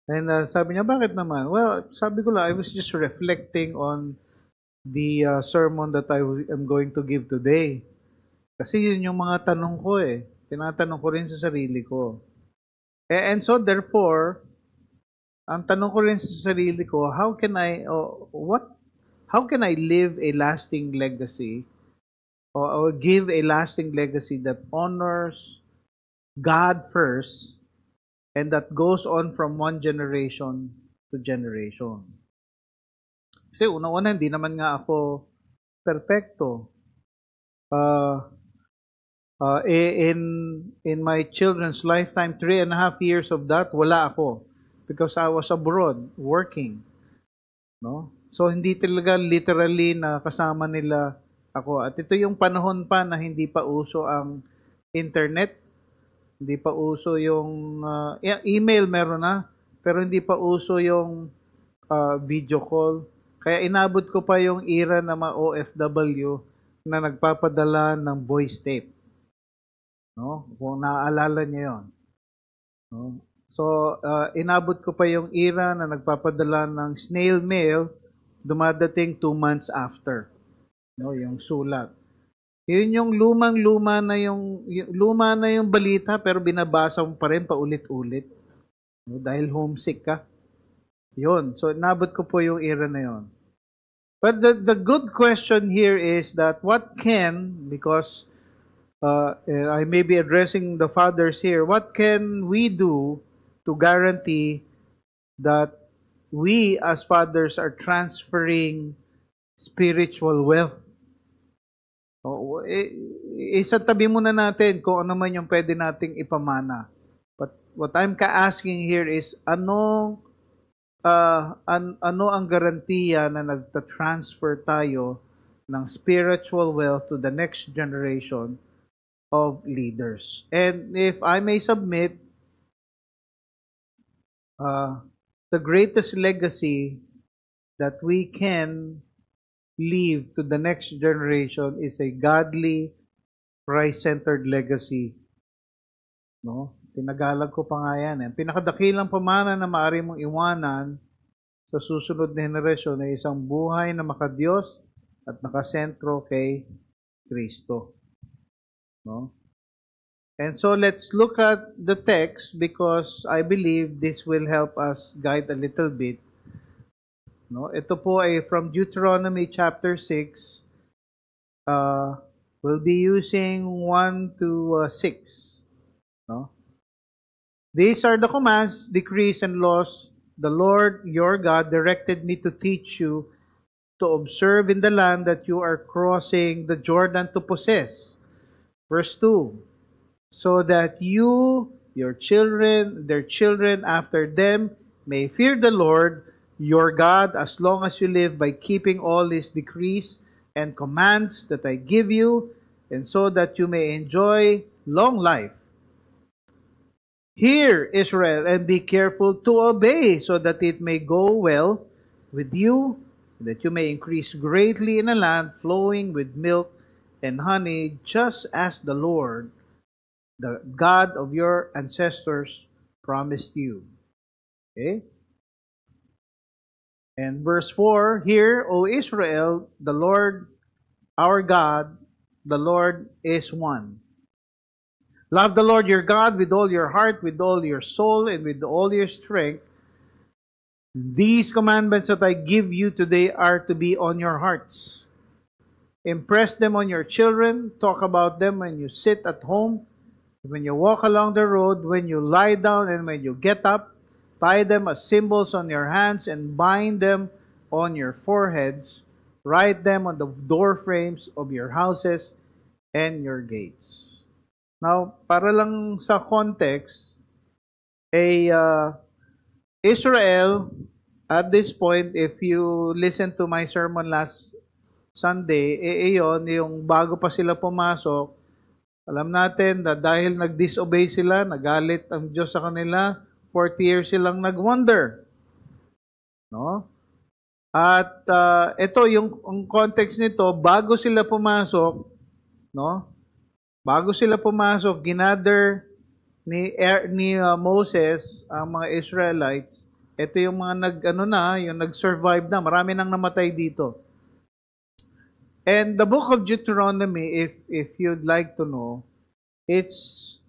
And sabi niya, bakit naman? Well, sabi ko lang, I was just reflecting on the sermon that I am going to give today. Kasi yun yung mga tanong ko Tinatanong ko rin sa sarili ko. And so therefore, ang tanong ko rin sa sarili ko, how can I live a lasting legacy or give a lasting legacy that honors God first and that goes on from one generation to generation. Kasi una-una, hindi naman nga ako perfecto. In my children's lifetime, 3.5 years of that, wala ako. Because I was abroad, working. No? So, hindi talaga literally na kasama nila ako. At ito yung panahon pa na hindi pa uso ang internet. Hindi pa uso yung email meron na, pero hindi pa uso yung video call. Kaya inabot ko pa yung era ng mga OFW na nagpapadala ng voice tape. No? Kung naaalala niyo yon. No? So, inabot ko pa yung era na nagpapadala ng snail mail, dumadating 2 months after. No, yung sulat. Yun yung luma na yung balita pero binabasa mo pa rin paulit-ulit. No, dahil homesick ka. Yun. So, inabot ko po yung era na yun. But the good question here is that what can, because I may be addressing the fathers here, what can we do to guarantee that we as fathers are transferring spiritual wealth? Isatabi muna natin kung ano man yung pwede nating ipamana. But what I'm asking here is, ano ang garantiya na nagta-transfer tayo ng spiritual wealth to the next generation of leaders? And if I may submit, the greatest legacy that we can leave to the next generation is a godly, Christ-centered legacy. No? Tinagalag ko pa nga yan. Pinakadakilang pamana na maaari mong iwanan sa susunod na henerasyon ay isang buhay na makadiyos at nakasentro kay Kristo. No? And so let's look at the text because I believe this will help us guide a little bit. No, ito po ay from Deuteronomy chapter 6. We'll be using 1 to 6. No? These are the commands, decrees, and laws the Lord your God directed me to teach you to observe in the land that you are crossing the Jordan to possess. Verse 2. So that you, your children, their children after them may fear the Lord your God as long as you live by keeping all His decrees and commands that I give you, and so that you may enjoy long life. Hear, Israel, and be careful to obey, so that it may go well with you, and that you may increase greatly in a land flowing with milk and honey, just as the Lord, the God of your ancestors, promised you. Okay? And verse 4, Hear, O Israel, the Lord our God, the Lord is one. Love the Lord your God with all your heart, with all your soul, and with all your strength. These commandments that I give you today are to be on your hearts. Impress them on your children. Talk about them when you sit at home, when you walk along the road, when you lie down, and when you get up. Tie them as symbols on your hands and bind them on your foreheads. Write them on the door frames of your houses and your gates. Now, para lang sa context, Israel, at this point, if you listen to my sermon last Sunday, iyon, yung bago pa sila pumasok, alam natin na dahil nag-disobey sila, nagalit ang Diyos sa kanila, 40 years silang nag-wander. No? At ito yung context nito, bago sila pumasok, no? Bago sila pumasok, ginather ni Moses ang mga Israelites. Ito yung mga yung nag-survive na, marami nang namatay dito. And the book of Deuteronomy, if you'd like to know, it's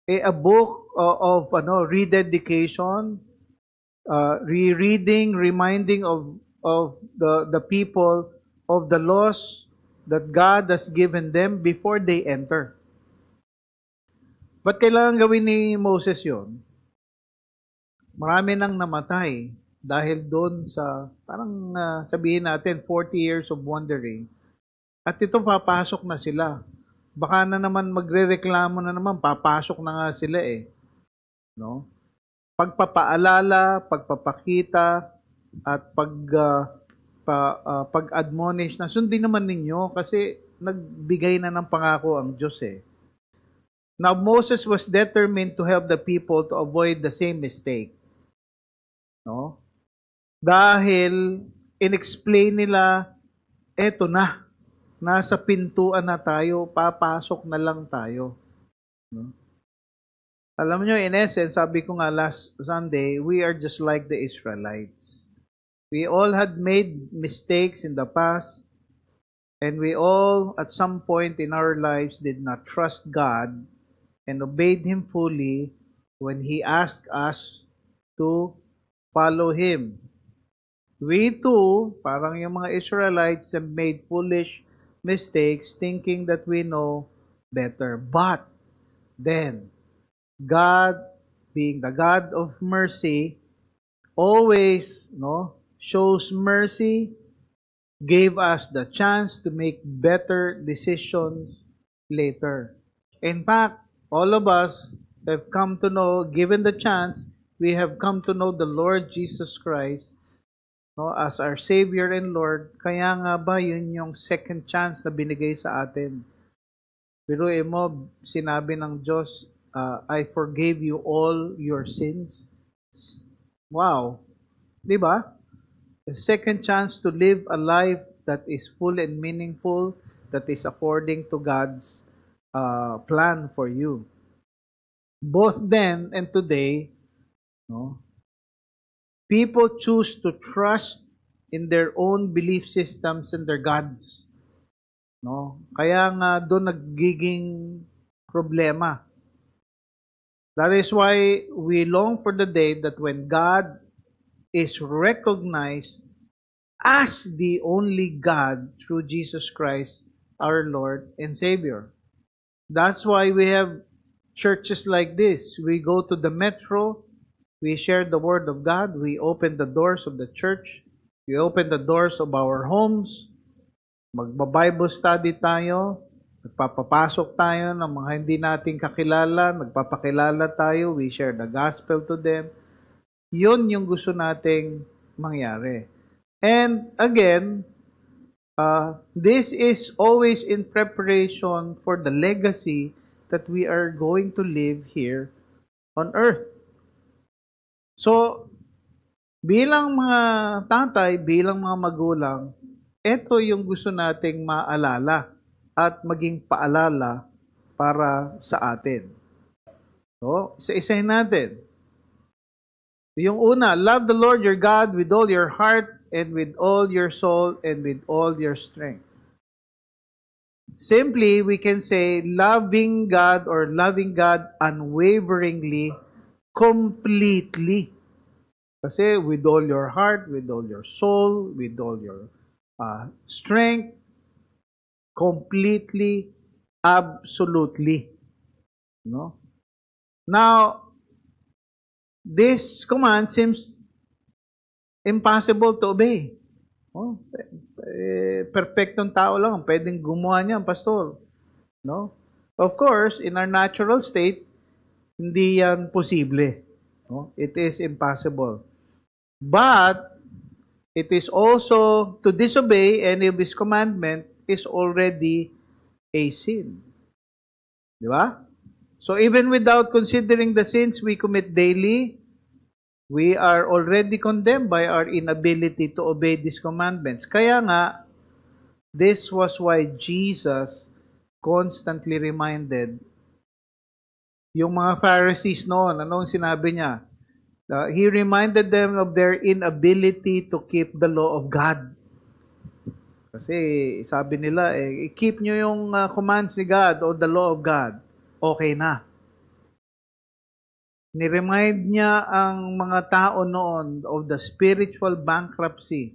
a book of rededication, rereading, reminding of the people of the laws that God has given them before they enter. Ba't kailangan gawin ni Moses yon? Marami nang namatay dahil doon sa, parang sabihin natin, 40 years of wandering. At ito papasok na sila. Baka na naman magrereklamo na naman, papasok na nga sila eh. No? Pagpapaalala, pagpapakita, at pag-admonish na sundin naman ninyo kasi nagbigay na ng pangako ang Diyos eh. Now, Moses was determined to help the people to avoid the same mistake. No? Dahil inexplain nila, eto na, nasa pintuan na tayo, papasok na lang tayo. No? Alam nyo, in essence, sabi ko nga last Sunday, we are just like the Israelites. We all had made mistakes in the past, and we all, at some point in our lives, did not trust God and obeyed Him fully when He asked us to follow Him. We too, parang yung mga Israelites, have made foolish mistakes thinking that we know better. But then, God, being the God of mercy, always shows mercy, gave us the chance to make better decisions later. In fact, all of us have come to know, given the chance, we have come to know the Lord Jesus Christ as our Savior and Lord. Kaya nga ba yun yung second chance na binigay sa atin? Biruin mo, sinabi ng Diyos, I forgave you all your sins. Wow. Di ba? A second chance to live a life that is full and meaningful, that is according to God's plan for you. Both then and today, people choose to trust in their own belief systems and their gods. Kaya nga doon nagiging problema. That is why we long for the day that when God is recognized as the only God through Jesus Christ, our Lord and Savior. That's why we have churches like this. We go to the metro, we share the Word of God, we open the doors of the church, we open the doors of our homes, magba-Bible study tayo, nagpapapasok tayo ng mga hindi nating kakilala, nagpapakilala tayo, we share the gospel to them. Yun yung gusto nating mangyari. And again, this is always in preparation for the legacy that we are going to live here on earth. So, bilang mga tatay, bilang mga magulang, ito yung gusto nating maalala at maging paalala para sa atin. So, isa-isahin natin. Yung una, love the Lord your God with all your heart and with all your soul and with all your strength. Simply, we can say loving God or loving God unwaveringly, completely. Kasi with all your heart, with all your soul, with all your strength, completely, absolutely. Now, this command seems impossible to obey. Perfectong tao lang ang pwedeng gumawa niyan, pastor. Of course, in our natural state, hindi yan posible. It is impossible. But, it is also, to disobey any of His commandment is already a sin. Di ba? So, even without considering the sins we commit daily, we are already condemned by our inability to obey these commandments. Kaya nga, this was why Jesus constantly reminded yung mga Pharisees noon. Anong sinabi niya? He reminded them of their inability to keep the law of God. Kasi sabi nila, keep nyo yung commands ni God o the law of God, okay na. Ni-remind niya ang mga tao noon of the spiritual bankruptcy,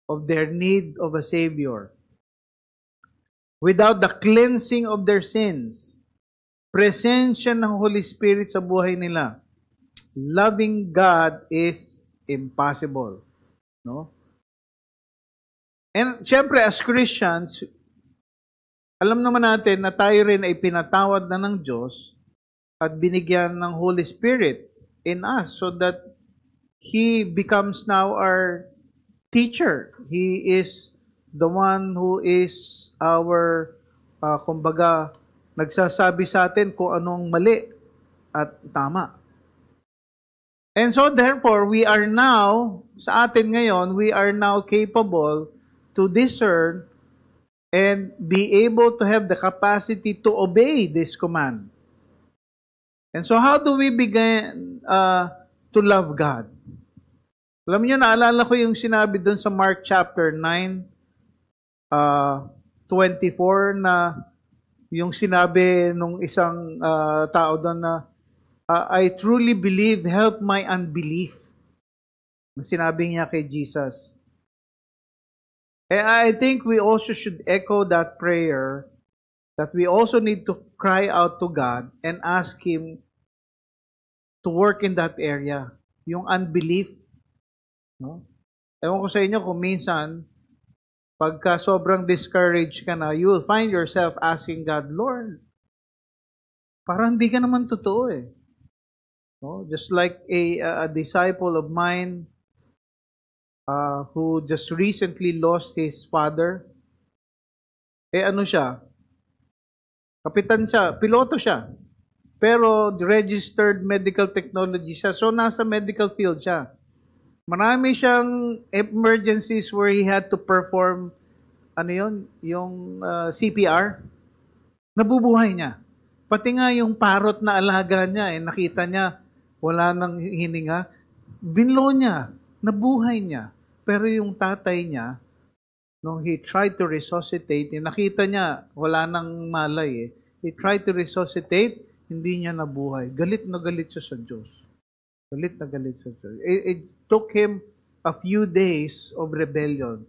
of their need of a Savior. Without the cleansing of their sins, presensya ng Holy Spirit sa buhay nila, loving God is impossible. And syempre, as Christians, alam naman natin na tayo rin ay pinatawad na ng Diyos at binigyan ng Holy Spirit in us so that He becomes now our teacher. He is the one who is our, kumbaga, nagsasabi sa atin kung anong mali at tama. And so therefore, we are now, sa atin ngayon, we are now capable to discern and be able to have the capacity to obey this command. And so how do we begin to love God? Alam niyo, naalala ko yung sinabi doon sa Mark chapter 9, 24, na yung sinabi nung isang tao doon na, I truly believe, help my unbelief. Sinabi niya kay Jesus. And I think we also should echo that prayer, that we also need to cry out to God and ask Him to work in that area. Yung unbelief. No? Ewan ko sa inyo kung minsan, pagka sobrang discouraged ka na, you will find yourself asking God, Lord, parang hindi ka naman totoo eh. No? Just like a disciple of mine who just recently lost his father. Ano siya? Kapitan siya, piloto siya. Pero registered medical technology siya. So nasa medical field siya. Marami siyang emergencies where he had to perform yung CPR. Nabubuhay niya. Pati nga yung parot na alaga niya, nakita niya, wala nang hininga, binlo niya, nabuhay niya. Pero yung tatay niya, nung he tried to resuscitate, nakita niya, wala nang malay He tried to resuscitate, hindi niya nabuhay. Galit na galit siya sa Diyos. Galit na galit siya sa Diyos. It took him a few days of rebellion.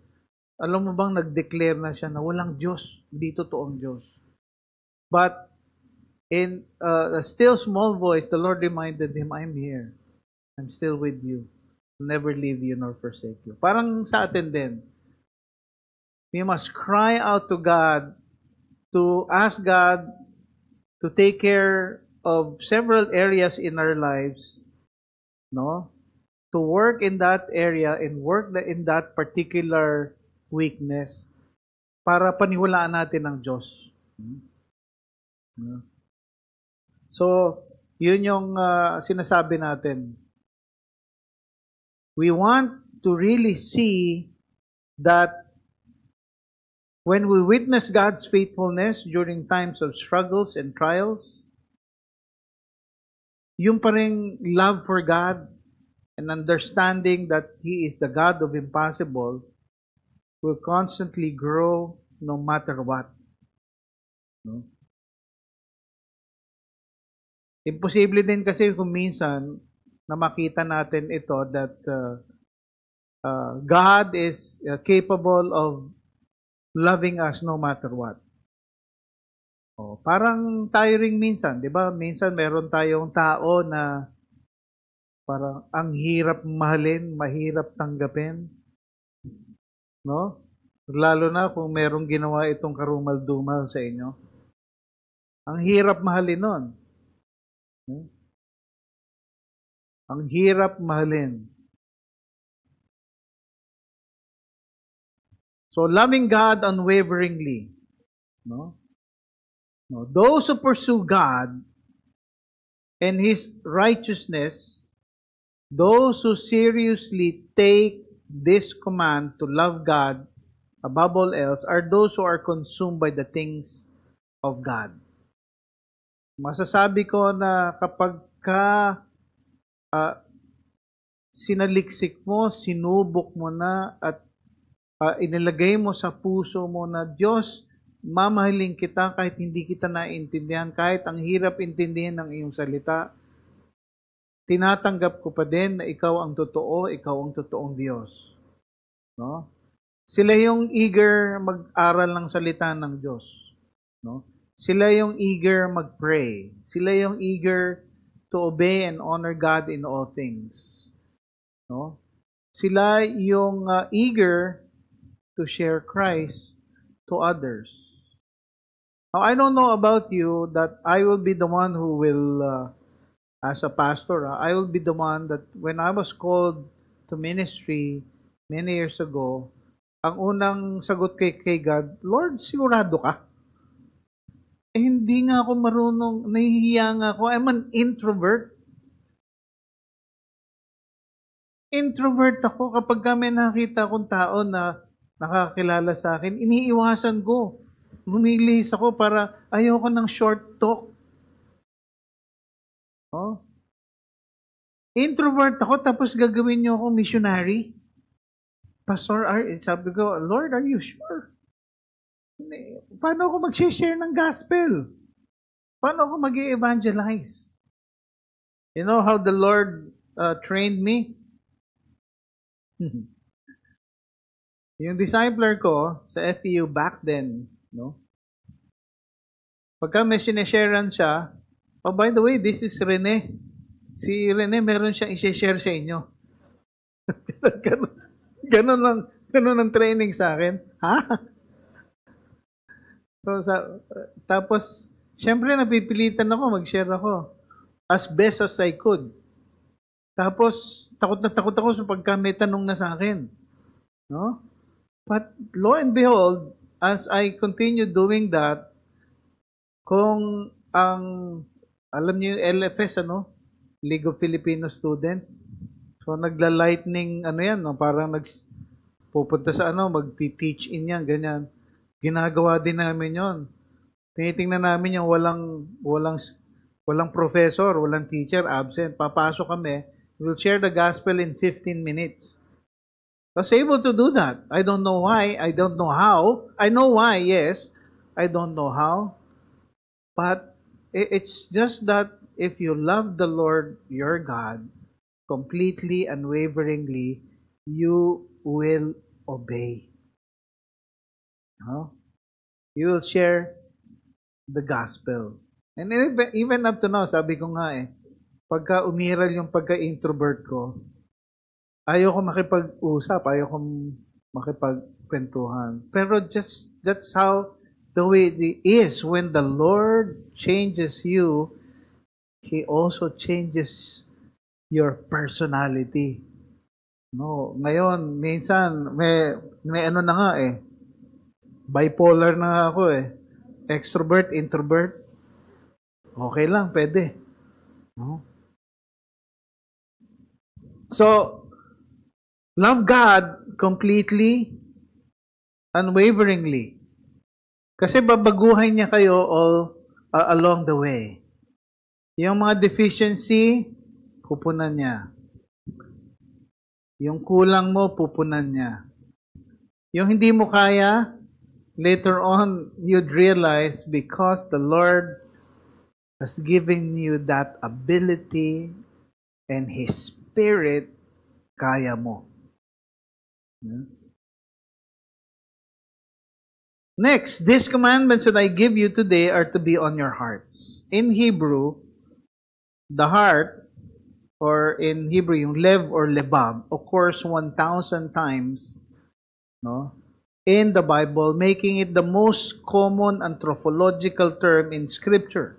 Alam mo bang nag-declare na siya na walang Diyos, hindi totoong Diyos. But in a still small voice, the Lord reminded him, I'm here. I'm still with you. I'll never leave you nor forsake you. Parang sa atin din. We must cry out to God, to ask God to take care of several areas in our lives, no? To work in that area and work in that particular weakness para paniwalaan natin ang Diyos. So, yun yung sinasabi natin. We want to really see that when we witness God's faithfulness during times of struggles and trials, yung pa ring love for God and understanding that He is the God of impossible will constantly grow no matter what. No? Imposible din kasi kung minsan na makita natin ito that God is capable of loving us no matter what. Parang tayo ring minsan, di ba? Minsan meron tayong tao na parang ang hirap mahalin, mahirap tanggapin. No? Lalo na kung merong ginawa itong karumal-dumal sa inyo. Ang hirap mahalin nun. Ang hirap mahalin. So, loving God unwaveringly. No? No, those who pursue God and His righteousness, those who seriously take this command to love God above all else, are those who are consumed by the things of God. Masasabi ko na kapag sinaliksik mo, sinubok mo na, at inilagay mo sa puso mo na, Diyos, mamahalin kita kahit hindi kita naiintindihan, kahit ang hirap intindihin ng iyong salita, tinatanggap ko pa din na ikaw ang totoo, ikaw ang totoong Diyos. No? Sila yung eager mag-aral ng salita ng Diyos. No? Sila yung eager mag-pray. Sila yung eager to obey and honor God in all things. No? Sila yung eager to share Christ to others. Now, I don't know about you that I will be the one who will, as a pastor, I will be the one that when I was called to ministry many years ago, ang unang sagot kay God, Lord, sigurado ka? Hindi nga ako marunong, nahihiya nga ako. I'm an introvert. Introvert ako. Kapag kami nakita akong tao na nakakilala sa akin, iniiwasan ko. Lumilihis ako para ayoko ng short talk. Oh. Introvert ako, tapos gagawin niyo ako missionary. Pastor, sabi ko, Lord, are you sure? Paano ako mag-share ng gospel? Paano ako mag-evangelize? You know how the Lord trained me? Yung discipler ko sa FEU back then, no? Pagka may sinesharean siya, oh, by the way, this is Rene. Si Rene, meron siyang isi-share sa inyo. Ganun ang training sa akin. Ha? So, tapos, syempre napipilitan ako, mag-share ako. As best as I could. Tapos, takot na takot ako sa pagka may tanong na sa akin. No? But, lo and behold, as I continue doing that, kung alam niyo yung LFS, League of Filipino Students, so nagla-lightning, yan, parang pupunta sa magti-teach in yan, ganyan. Ginagawa din namin yon. Tinitingnan namin yung walang professor, walang teacher, absent. Papasok kami, we'll share the gospel in 15 minutes. I was able to do that. I don't know why. I don't know how. I know why, yes. I don't know how. But it's just that if you love the Lord your God completely, unwaveringly, you will obey. You will share the gospel. And even up to now, sabi ko nga pagka umiral yung pagka-introvert ko, ayoko makipag-usap, ayoko makipagkwentuhan. Pero that's how the way it is. When the Lord changes you, He also changes your personality. No, ngayon, minsan, may na nga bipolar na ako extrovert, introvert. Okay lang, pwede. No? So, love God completely, unwaveringly. Kasi babaguhin niya kayo all along the way. Yung mga deficiency, pupunan niya. Yung kulang mo, pupunan niya. Yung hindi mo kaya, later on, you'd realize because the Lord has given you that ability and His Spirit, kaya mo. Next, these commandments that I give you today are to be on your hearts. In Hebrew, the heart, or in Hebrew, yung lev or lebab, occurs 1,000 times, in the Bible, making it the most common anthropological term in Scripture.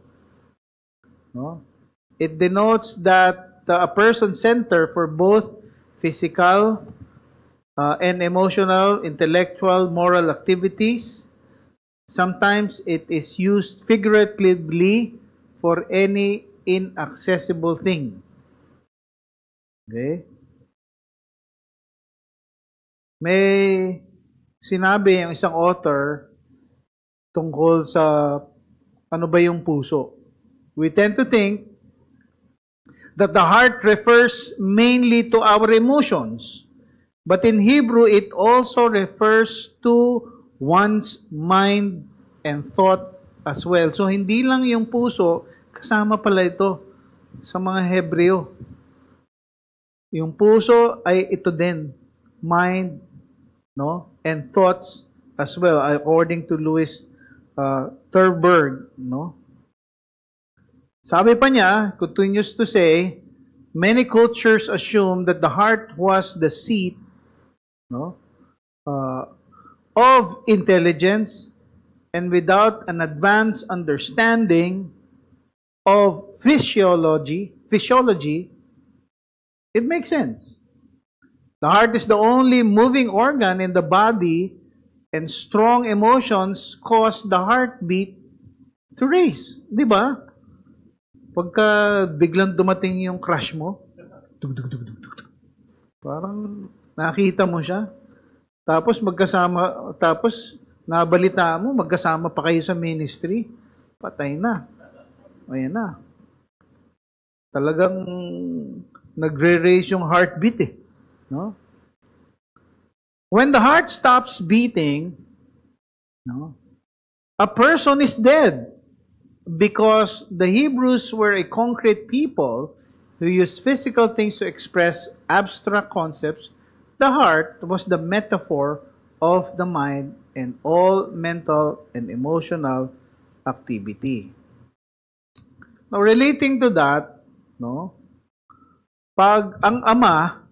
It denotes that a person's center for both physical and emotional, intellectual, moral activities. Sometimes it is used figuratively for any inaccessible thing. Okay? May sinabi yung isang author tungkol sa ano ba yung puso. We tend to think that the heart refers mainly to our emotions. But in Hebrew, it also refers to one's mind and thought as well. So, hindi lang yung puso, kasama pala ito sa mga Hebreo. Yung puso ay ito din, mind, and thoughts as well, according to Louis Terburg, Sabi pa niya, continues to say, many cultures assume that the heart was the seat of intelligence, and without an advanced understanding of physiology, it makes sense. The heart is the only moving organ in the body, and strong emotions cause the heartbeat to race. Di ba? Pagka biglang dumating yung crush mo, Parang nakita mo siya. Tapos nabalita mo, magkasama pa kayo sa ministry. Patay na. Ayan na. Talagang nagre-raise yung heartbeat eh. No? When the heart stops beating, no, a person is dead. Because the Hebrews were a concrete people who used physical things to express abstract concepts, the heart was the metaphor of the mind and all mental and emotional activity. Now, relating to that, no, pag ang ama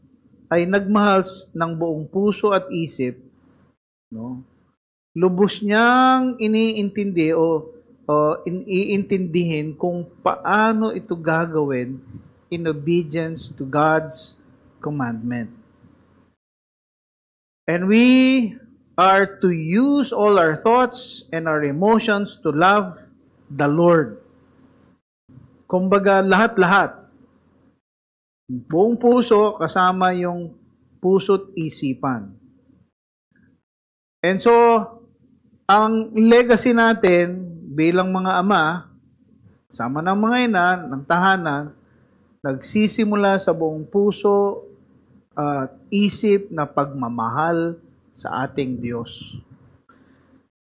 ay nagmahal ng buong puso at isip, no, lubos niyang iniintindi o iintindihin kung paano ito gagawin in obedience to God's commandment. And we are to use all our thoughts and our emotions to love the Lord. Kumbaga, lahat-lahat. Buong puso kasama yung puso't isipan. And so, ang legacy natin bilang mga ama, sama ng mga ina, ng tahanan, nagsisimula sa buong puso at isip na pagmamahal sa ating Diyos.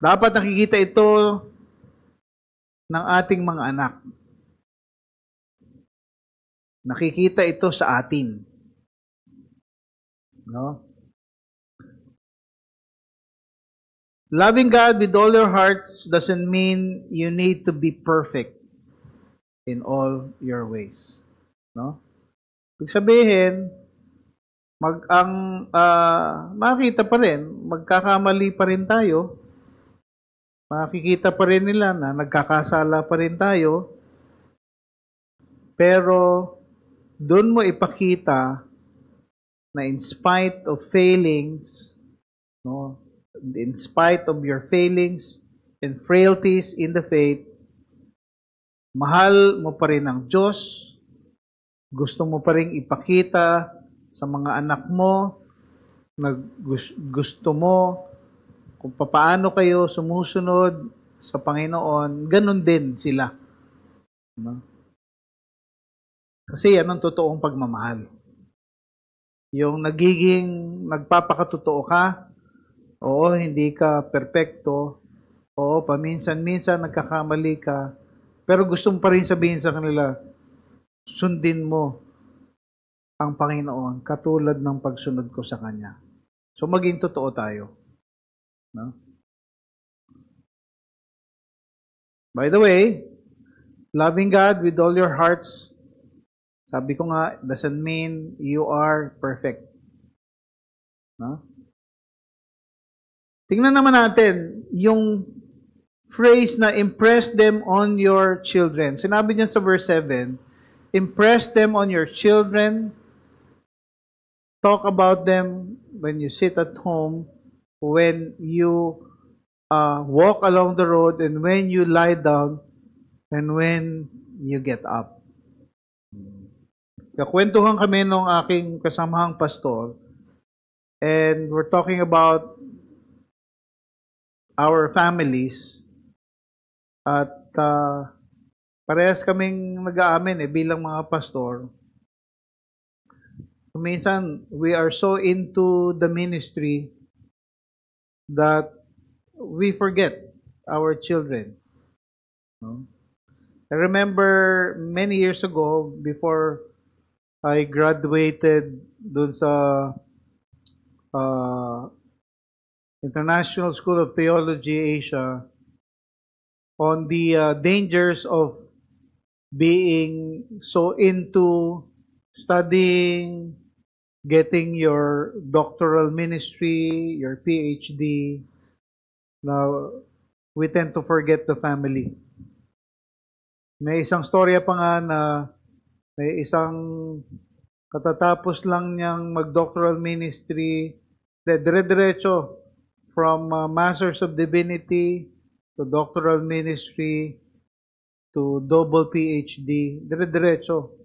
Dapat nakikita ito ng ating mga anak. Nakikita ito sa atin. No? Loving God with all your hearts doesn't mean you need to be perfect in all your ways. No? Ibig sabihin, makikita pa rin, magkakamali pa rin tayo, makikita pa rin nila na nagkakasala pa rin tayo, pero doon mo ipakita na in spite of failings, no, in spite of your failings and frailties in the faith, mahal mo pa rin ang Diyos, gusto mo pa rin ipakita sa mga anak mo, gusto mo kung paano kayo sumusunod sa Panginoon, ganun din sila. No? Kasi yan ang totoong pagmamahal. Yung nagpapakatotoo ka, oo, hindi ka perpekto, oo, paminsan-minsan nagkakamali ka, pero gusto mo pa rin sabihin sa kanila, sundin mo ang Panginoon katulad ng pagsunod ko sa Kanya. So, maging totoo tayo. No? By the way, loving God with all your hearts, sabi ko nga, doesn't mean you are perfect. No? Tingnan naman natin yung phrase na impress them on your children. Sinabi niya sa verse 7, impress them on your children. Talk about them when you sit at home, when you walk along the road, and when you lie down, and when you get up. Kakwentuhan kami nung aking kasamahang pastor, and we're talking about our families, at parehas kaming nag-aamin bilang mga pastor. Minsan, we are so into the ministry that we forget our children. No? I remember many years ago, before I graduated dun sa International School of Theology, Asia, on the dangers of being so into studying, getting your doctoral ministry, your PhD. Now, we tend to forget the family. May isang storya pa nga na may isang katatapos lang niyang mag-doctoral ministry, dire-diretso from Masters of Divinity to doctoral ministry to double PhD, dire-diretso.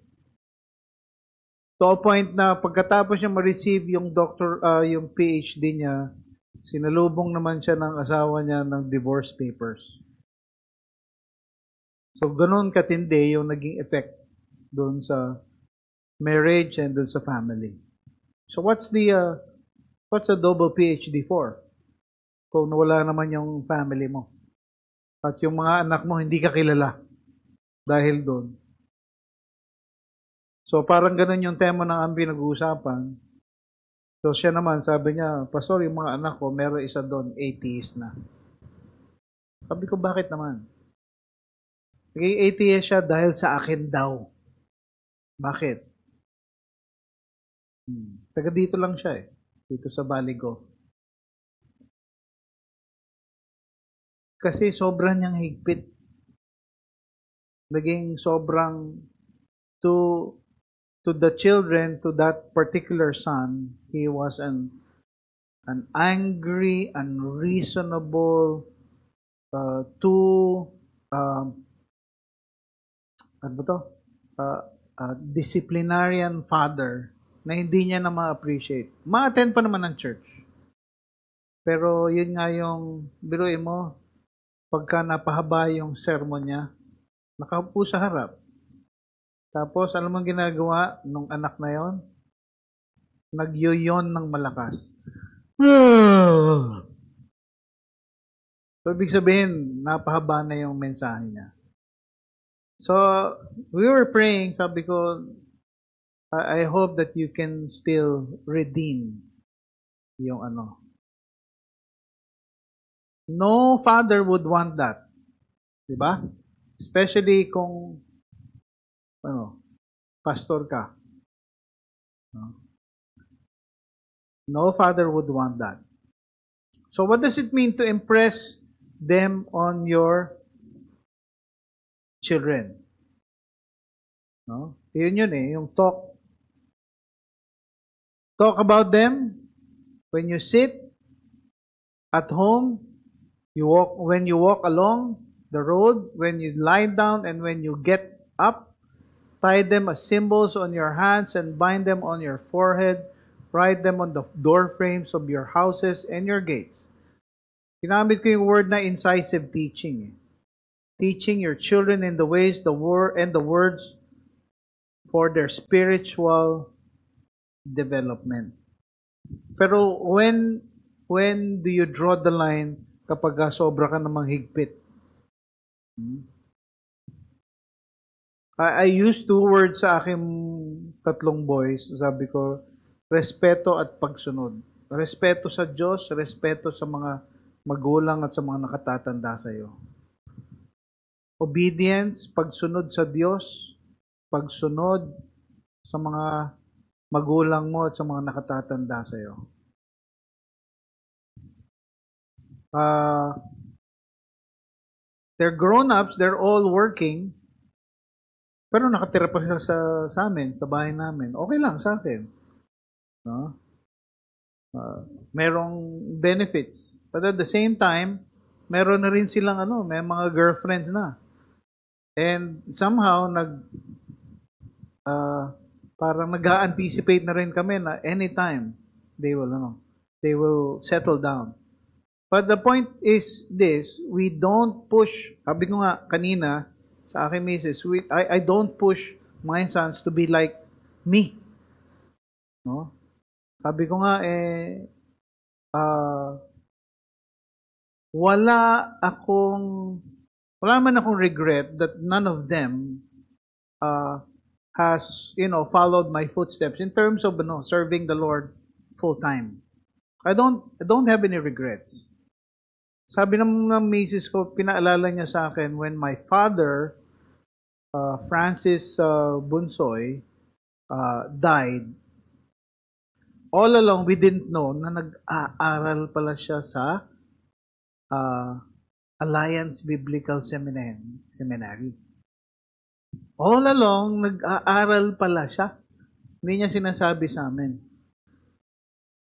To a point na pagkatapos niya ma-receive yung yung PhD niya, sinalubong naman siya ng asawa niya ng divorce papers. So, ganun katindi yung naging effect doon sa marriage and doon sa family. So, what's a double PhD for? Kung nawala naman yung family mo. At yung mga anak mo, hindi ka kilala dahil doon. So, parang ganun yung tema ng aming pinag-uusapan. So, siya naman, sabi niya, Pastor, yung mga anak ko, meron isa doon, atheist na. Sabi ko, bakit naman? Naging atheist siya dahil sa akin daw. Bakit? Taga dito lang siya dito sa Valley Golf. Kasi sobrang niyang higpit. Naging sobrang to the children, to that particular son, he was an angry, unreasonable, disciplinarian father na hindi niya na ma-appreciate. Ma-attend pa naman ng church. Pero yun nga yung, biruin mo, pagka napahaba yung sermon niya, nakaupo sa harap. Tapos, alam mo ginagawa nung anak na yon? Nagyoyon ng malakas. So, ibig sabihin, napahaba na yung mensahe niya. So, we were praying, sabi ko, I hope that you can still redeem yung ano. No father would want that. Diba? Especially kung pastor ka. No father would want that. So what does it mean to impress them on your children? Yun yung talk. Talk about them when you sit at home, when you walk along the road, when you lie down, and when you get up. Tie them as symbols on your hands and bind them on your forehead. Write them on the door frames of your houses and your gates. Ginamit ko yung word na incisive teaching. Teaching your children in the ways, the word, and the words for their spiritual development. Pero when do you draw the line kapag sobra ka namang higpit? I used 2 words sa aking 3 boys. Sabi ko, respeto at pagsunod. Respeto sa Diyos, respeto sa mga magulang at sa mga nakatatanda sa iyo. Obedience, pagsunod sa Diyos, pagsunod sa mga magulang mo at sa mga nakatatanda sa iyo. They're grown-ups, they're all working, pero nakatira pa siya sa amin, sa bahay namin. Okay lang sa akin. Merong benefits. But at the same time, meron na rin silang may mga girlfriends na. And somehow, parang nag-a-anticipate na rin kami na anytime they will settle down. But the point is this, we don't push, sabi ko nga kanina, sa aking misis, I don't push my sons to be like me. Sabi ko nga, wala man akong regret that none of them has, followed my footsteps in terms of, serving the Lord full time. I don't have any regrets. Sabi ng misis ko, pinaalala niya sa akin, when my father, Francis Bunsoy, died, all along, we didn't know na nag-aaral pala siya sa Alliance Biblical Seminary. All along, nag-aaral pala siya. Hindi niya sinasabi sa amin.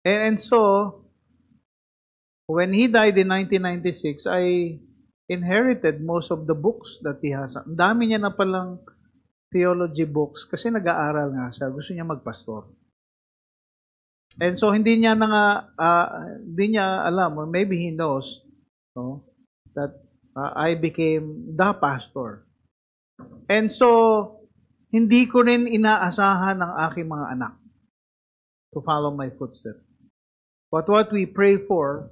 And so, when he died in 1996, I inherited most of the books that he has. Ang dami niya na palang theology books kasi nag-aaral nga siya. Gusto niya magpastor. And so hindi niya hindi niya alam, or maybe he knows, no, that I became the pastor. And so hindi ko rin inaasahan ng aking mga anak to follow my footsteps. But what we pray for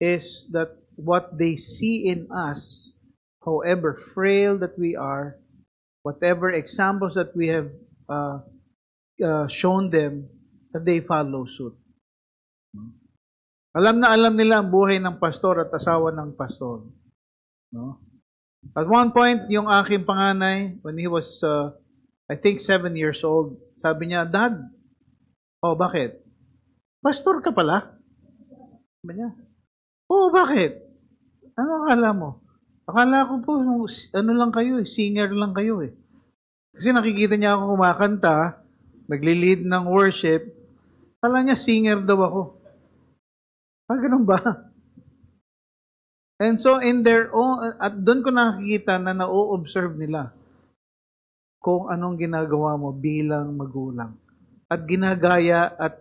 is that what they see in us, however frail that we are, whatever examples that we have shown them, that they follow suit. Alam na alam nila ang buhay ng pastor at asawa ng pastor. No? At one point, yung aking panganay, when he was, I think 7 years old, sabi niya, Dad, oh, bakit? Pastor ka pala? Sabi niya, oh, bakit? Ano akala mo? Akala ko po, ano lang kayo, singer lang kayo eh. Kasi nakikita niya ako kumakanta, nagli-lead ng worship, akala niya singer daw ako. Ganun ba? And so in their own, at doon ko nakikita na na-observe nila kung anong ginagawa mo bilang magulang. At ginagaya at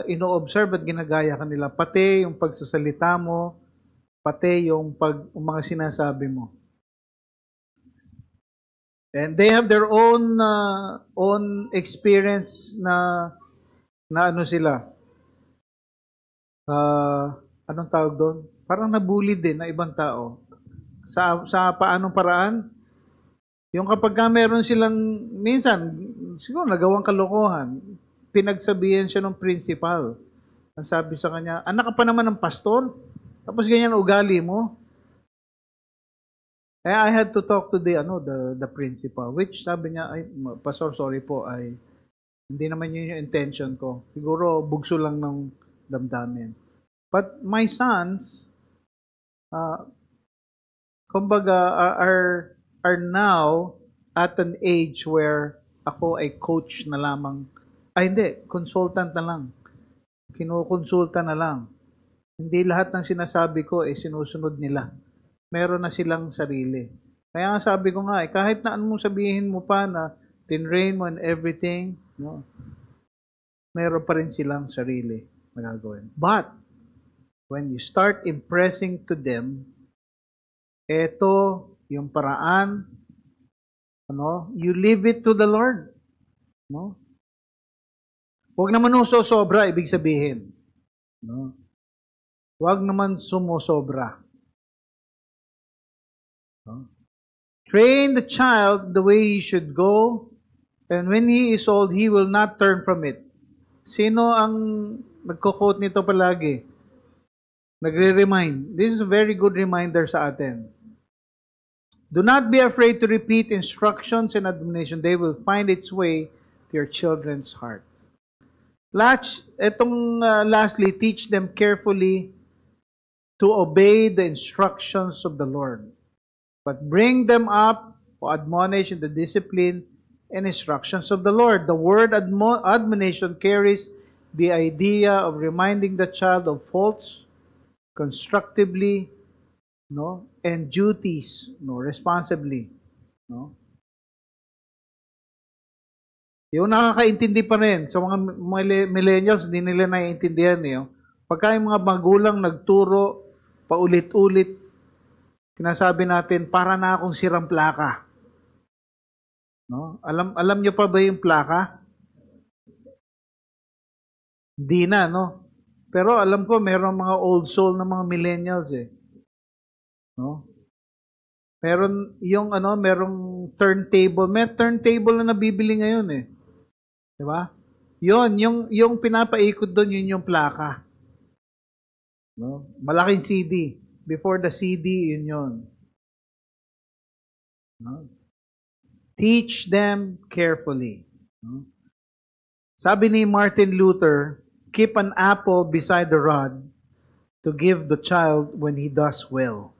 ino-observe at ginagaya kanila. Pati yung pagsasalita mo, pati yung mga sinasabi mo. And they have their own experience na ano sila. Anong tawag doon? Parang nabully din na ibang tao. Sa paanong paraan? Yung kapag meron silang, minsan, siguro nagawang kalokohan, pinagsabihan siya ng principal. Ang sabi sa kanya, anak ka pa naman ng pastor? Tapos ganyan ugali mo? I had to talk to the principal, which sabi niya, ay, pastor, sorry po, hindi naman yun yung intention ko. Siguro, bugso lang ng damdamin. But my sons, kumbaga, are now at an age where ako ay coach na lamang. Hindi, consultant na lang. Kinukonsulta na lang. Hindi lahat ng sinasabi ko sinusunod nila. Meron na silang sarili. Kaya nga sabi ko nga, kahit na anong sabihin mo pa na tinrain mo and everything, no, meron pa rin silang sarili na gagawin. But, when you start impressing to them, eto yung paraan, you leave it to the Lord. No? Huwag naman sobra, ibig sabihin. No? Huwag naman sumosobra. No? Train the child the way he should go, and when he is old, he will not turn from it. Sino ang nagko-quote nito palagi? Nagre-remind. This is a very good reminder sa atin. Do not be afraid to repeat instructions and admonition. They will find its way to your children's heart. Lastly, teach them carefully to obey the instructions of the Lord. But bring them up or admonish in the discipline and instructions of the Lord. The word admonition carries the idea of reminding the child of faults constructively, and duties, responsibly, Yung nakakaintindi pa rin sa mga millennials, hindi nila naiintindihan Pagka yung mga magulang nagturo paulit-ulit, sinasabi natin, para na akong sirang plaka. Alam nyo pa ba yung plaka? Hindi na, Pero alam ko, meron mga old soul na mga millennials Meron merong turntable. May turntable na nabibili ngayon Di ba? Yung pinapaikot doon, yun yung plaka. Malaking CD. Before the CD, yun. Teach them carefully. Sabi ni Martin Luther, keep an apple beside the rod to give the child when he does well.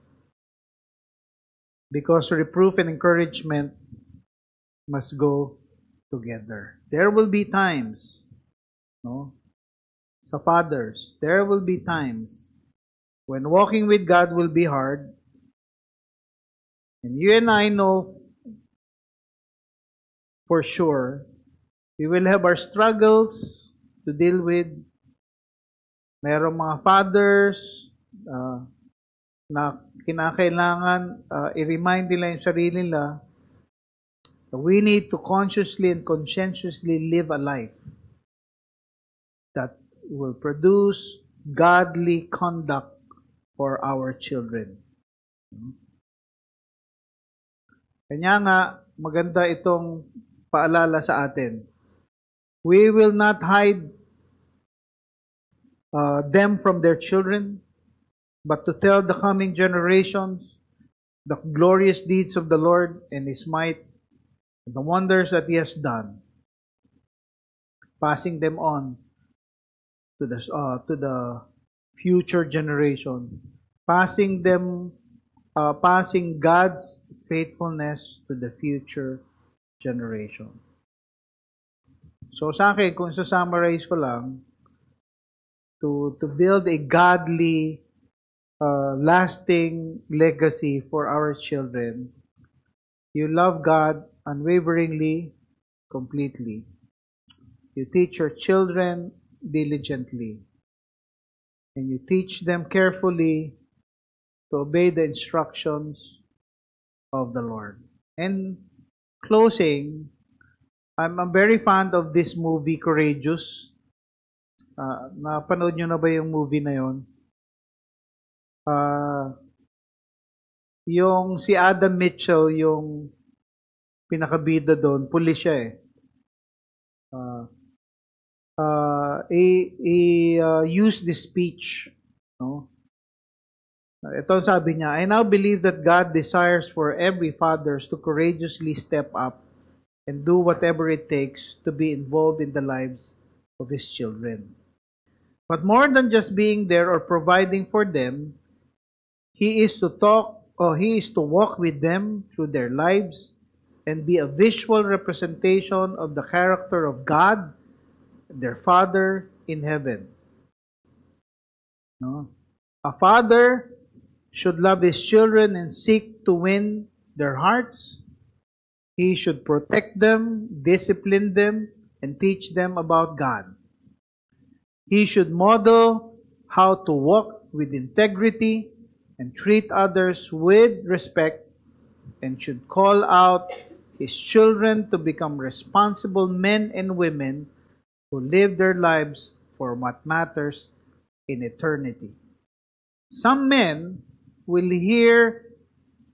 Because reproof and encouragement must go together. There will be times, sa fathers, there will be times when walking with God will be hard. And you and I know for sure. We will have our struggles to deal with. Merong mga fathers na kinakailangan i-remind nila yung sarili nila that we need to consciously and conscientiously live a life that will produce godly conduct for our children. Kanya nga, maganda itong paalala sa atin. We will not hide them from their children, but to tell the coming generations the glorious deeds of the Lord and His might, and the wonders that He has done, passing them on to the future generation, passing God's faithfulness to the future generation. So sa akin, kung summarize ko lang, to build a godly, lasting legacy for our children, you love God unwaveringly, completely. You teach your children diligently, and you teach them carefully to obey the instructions of the Lord. And closing, I'm very fond of this movie, Courageous. Napanood nyo na ba yung movie na yon? Yung si Adam Mitchell, yung pinakabida doon, pulis siya eh. He used this speech. No? Ito sabi niya, I now believe that God desires for every fathers to courageously step up and do whatever it takes to be involved in the lives of His children. But more than just being there or providing for them, He is to walk with them through their lives and be a visual representation of the character of God, their Father in heaven. No? A father should love his children and seek to win their hearts. He should protect them, discipline them, and teach them about God. He should model how to walk with integrity and treat others with respect, and should call out his children to become responsible men and women who live their lives for what matters in eternity. Some men will hear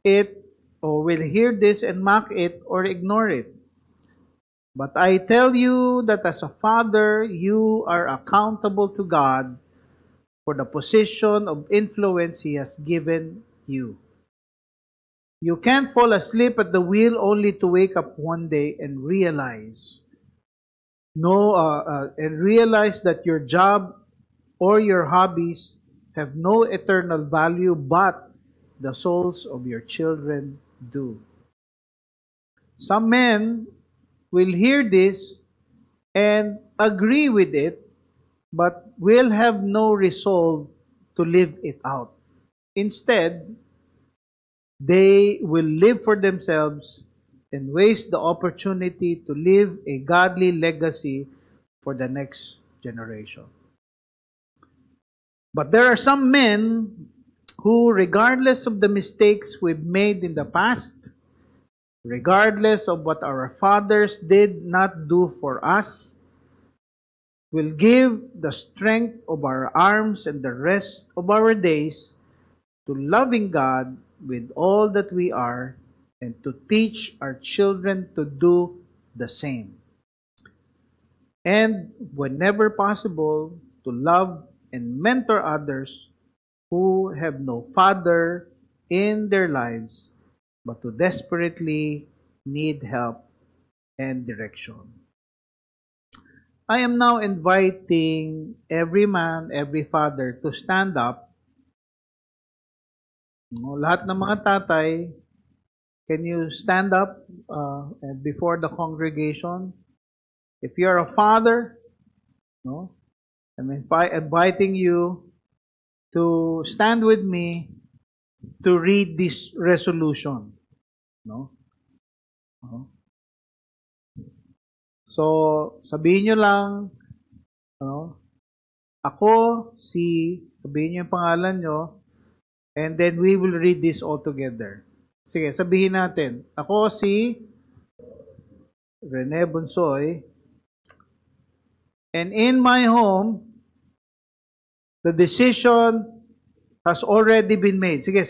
it or will hear this and mock it or ignore it. But I tell you that as a father, you are accountable to God for the position of influence He has given you. You can't fall asleep at the wheel only to wake up one day and realize that your job or your hobbies have no eternal value, but the souls of your children do. Some men will hear this and agree with it, but will have no resolve to live it out. Instead, they will live for themselves and waste the opportunity to live a godly legacy for the next generation. But there are some men who, regardless of the mistakes we've made in the past, regardless of what our fathers did not do for us, will give the strength of our arms and the rest of our days to loving God with all that we are, and to teach our children to do the same. And whenever possible, to love and mentor others who have no father in their lives, but who desperately need help and direction. I am now inviting every man, every father to stand up. Lahat ng mga tatay, can you stand up before the congregation? If you're a father, I'm inviting you to stand with me to read this resolution. So, sabihin nyo lang, ako sabihin nyo yung pangalan nyo, and then we will read this all together. Sige, sabihin natin, ako si Rene Bunsoy, and in my home, the decision has already been made. Sige,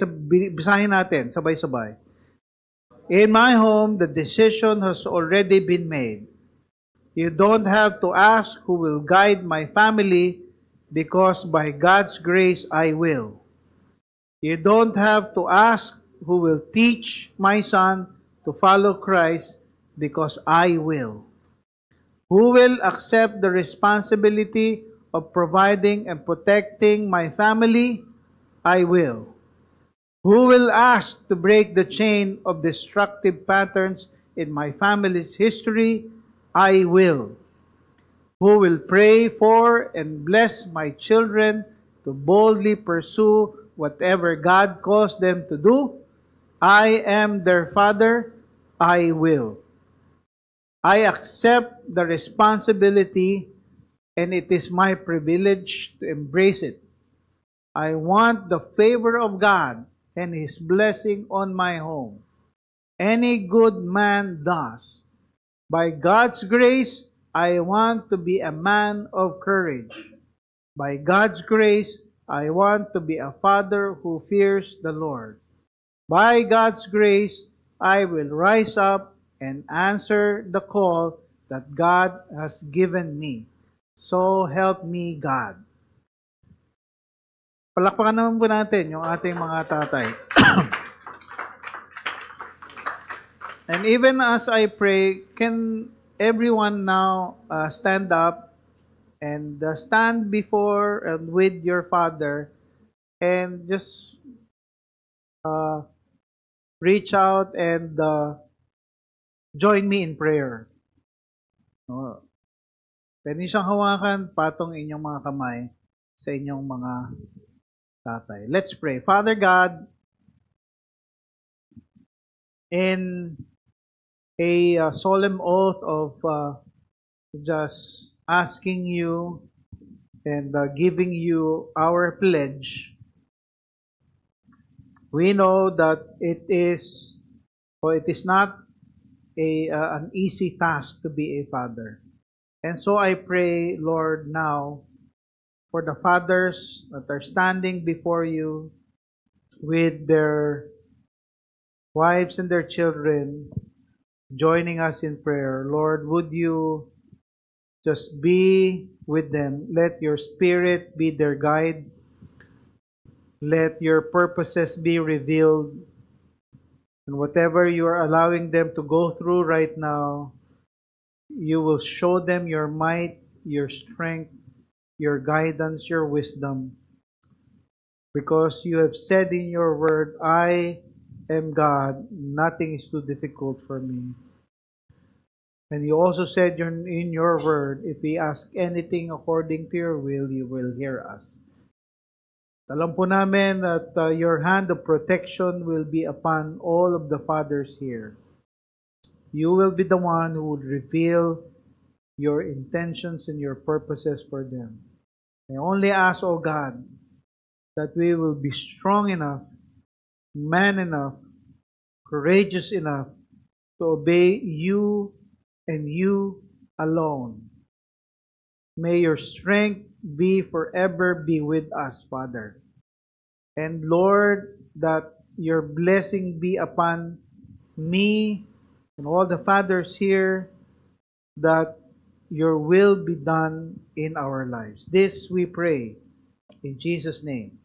basahin natin, sabay-sabay. In my home, the decision has already been made. You don't have to ask who will guide my family, because by God's grace, I will. You don't have to ask who will teach my son to follow Christ, because I will. Who will accept the responsibility of providing and protecting my family? I will. Who will ask to break the chain of destructive patterns in my family's history? I will. Who will pray for and bless my children to boldly pursue whatever God calls them to do? I am their father. I will. I accept the responsibility, and it is my privilege to embrace it. I want the favor of God and His blessing on my home. Any good man does. By God's grace, I want to be a man of courage. By God's grace, I want to be a father who fears the Lord. By God's grace, I will rise up and answer the call that God has given me. So help me God. Palakpakan naman po natin yung ating mga tatay. And even as I pray, can everyone now stand up and stand before and with your father and just reach out and join me in prayer. Pwede niyo siyang hawakan, patong inyong mga kamay sa inyong mga tatay. Let's pray. Father God, in a solemn oath of just asking you and giving you our pledge, we know that it is not an easy task to be a father. And so I pray, Lord, now for the fathers that are standing before you with their wives and their children, joining us in prayer. Lord, would you just be with them? Let your Spirit be their guide. Let your purposes be revealed. And whatever you are allowing them to go through right now, you will show them your might, your strength, your guidance, your wisdom. Because you have said in your word, I am God, nothing is too difficult for me. And you also said in your word, if we ask anything according to your will, you will hear us. Alam po namin that your hand of protection will be upon all of the fathers here. You will be the one who would reveal your intentions and your purposes for them. I only ask, O God, that we will be strong enough, man enough, courageous enough to obey you and you alone. May your strength forever be with us, Father. And Lord, that your blessing be upon me and all the fathers here, that your will be done in our lives. This we pray in Jesus' name.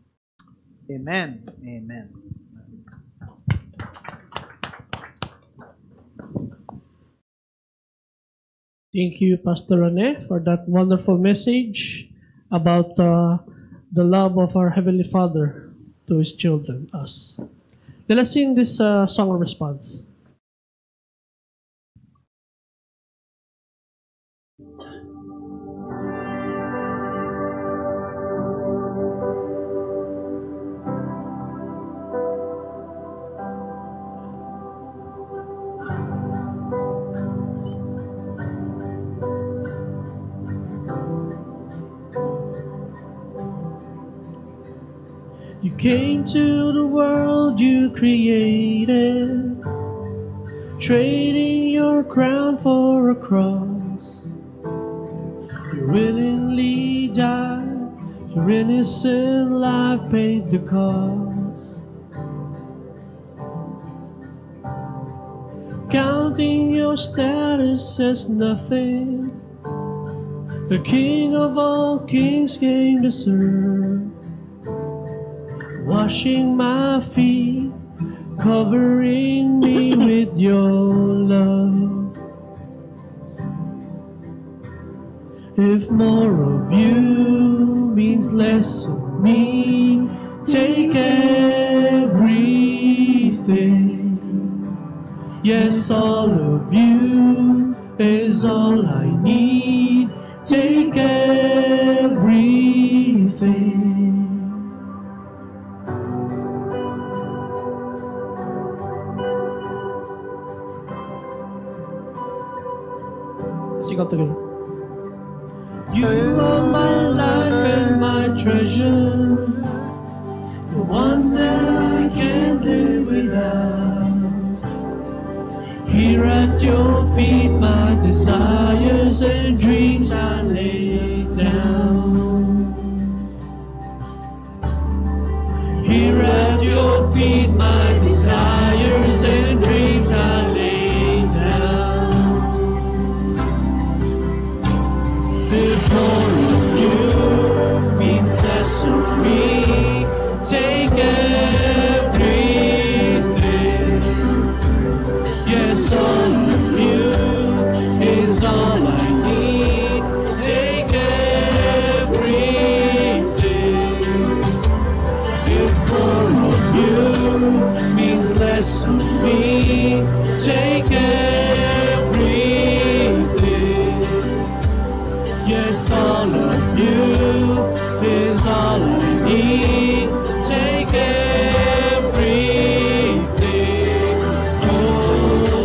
Amen. Amen. Thank you, Pastor Rene, for that wonderful message about the love of our Heavenly Father to His children, us. Let us sing this song of response. came to the world you created, trading your crown for a cross. You willingly died, your innocent life paid the cost. Counting your status as nothing, the King of all kings came to serve, washing my feet, covering me with your love. If more of you means less of me, take everything. Yes, all of you is all I need. Take everything. Sing out together. You are my life and my treasure, the one that I can't live without. Here at your feet, my desires and dreams I lay down. Here at your feet, my desires and dreams I lay down. If more of you means less of me, take everything. Yes, all of you is all I need. Take everything. If more of you means less of me, take everything. Yes, all of you is all I need. Take everything. Oh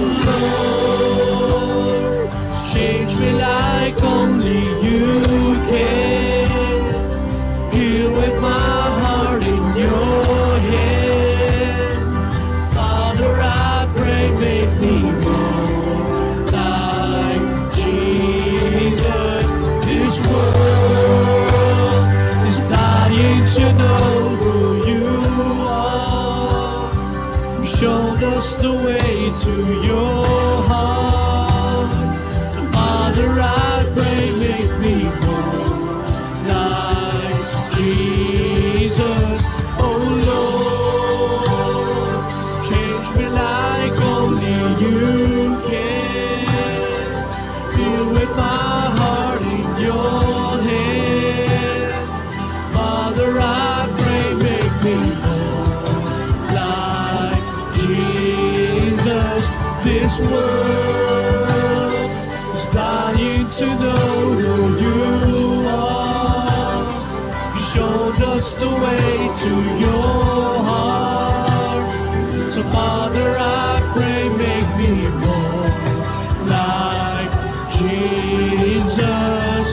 Lord, change me like only you can. Here with my heart in your hands. Father, I pray, make me more like Jesus. This world is dying to know who you are. You showed us the way to your heart. Father, I pray, make me more like Jesus. Oh Lord, change me like only you can. Fill with my heart in your hands. Father, I pray, make me more like Jesus. This world is dying to know who you are. You showed us the way to your heart. So Father, I pray, make me more like Jesus.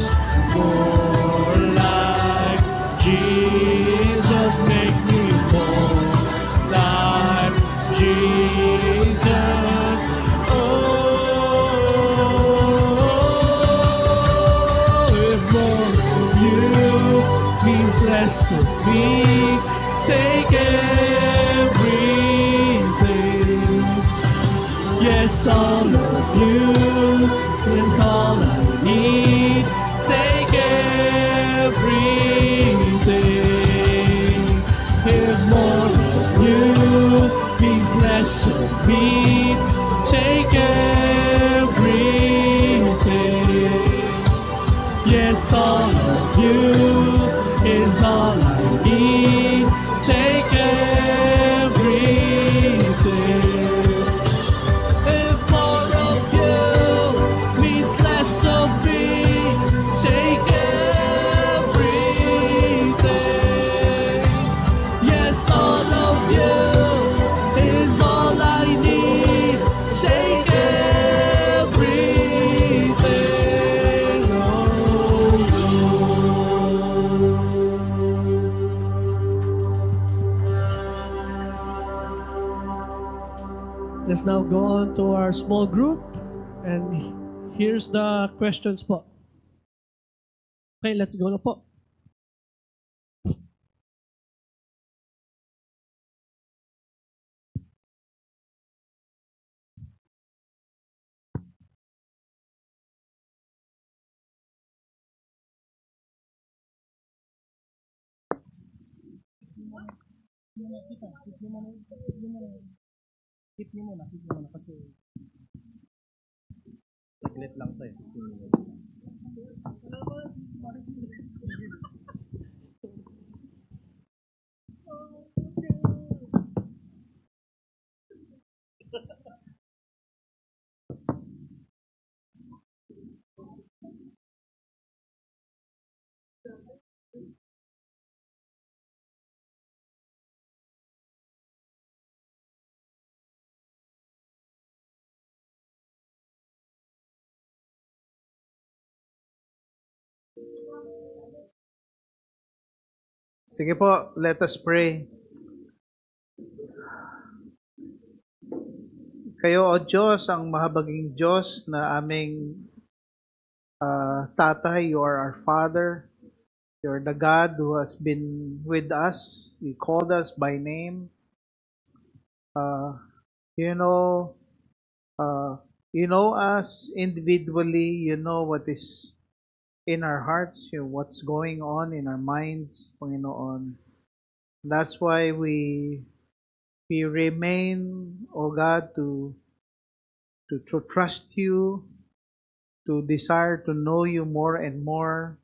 More like Jesus. Make me more like Jesus. Oh, if more of you means less of me, take everything. Yes, all of you is all I need. Take everything. If more of you means less of me, take everything. Yes, all of you is all I need. Take everything. If more of you means less of me, take everything. Yes, all of you is all I need. Take everything. Oh, Lord. Let's now go on to our small group. And here's the questions po. Okay, let's go na po. Saglit lang to eh. Sige po, let us pray. Kayo, O Diyos, ang mahabaging Diyos na aming tatay. You are our Father. You are the God who has been with us. You called us by name. You know us individually. You know what is in our hearts, what's going on in our minds, Panginoon. That's why we remain, O God, to trust you, to desire to know you more and more.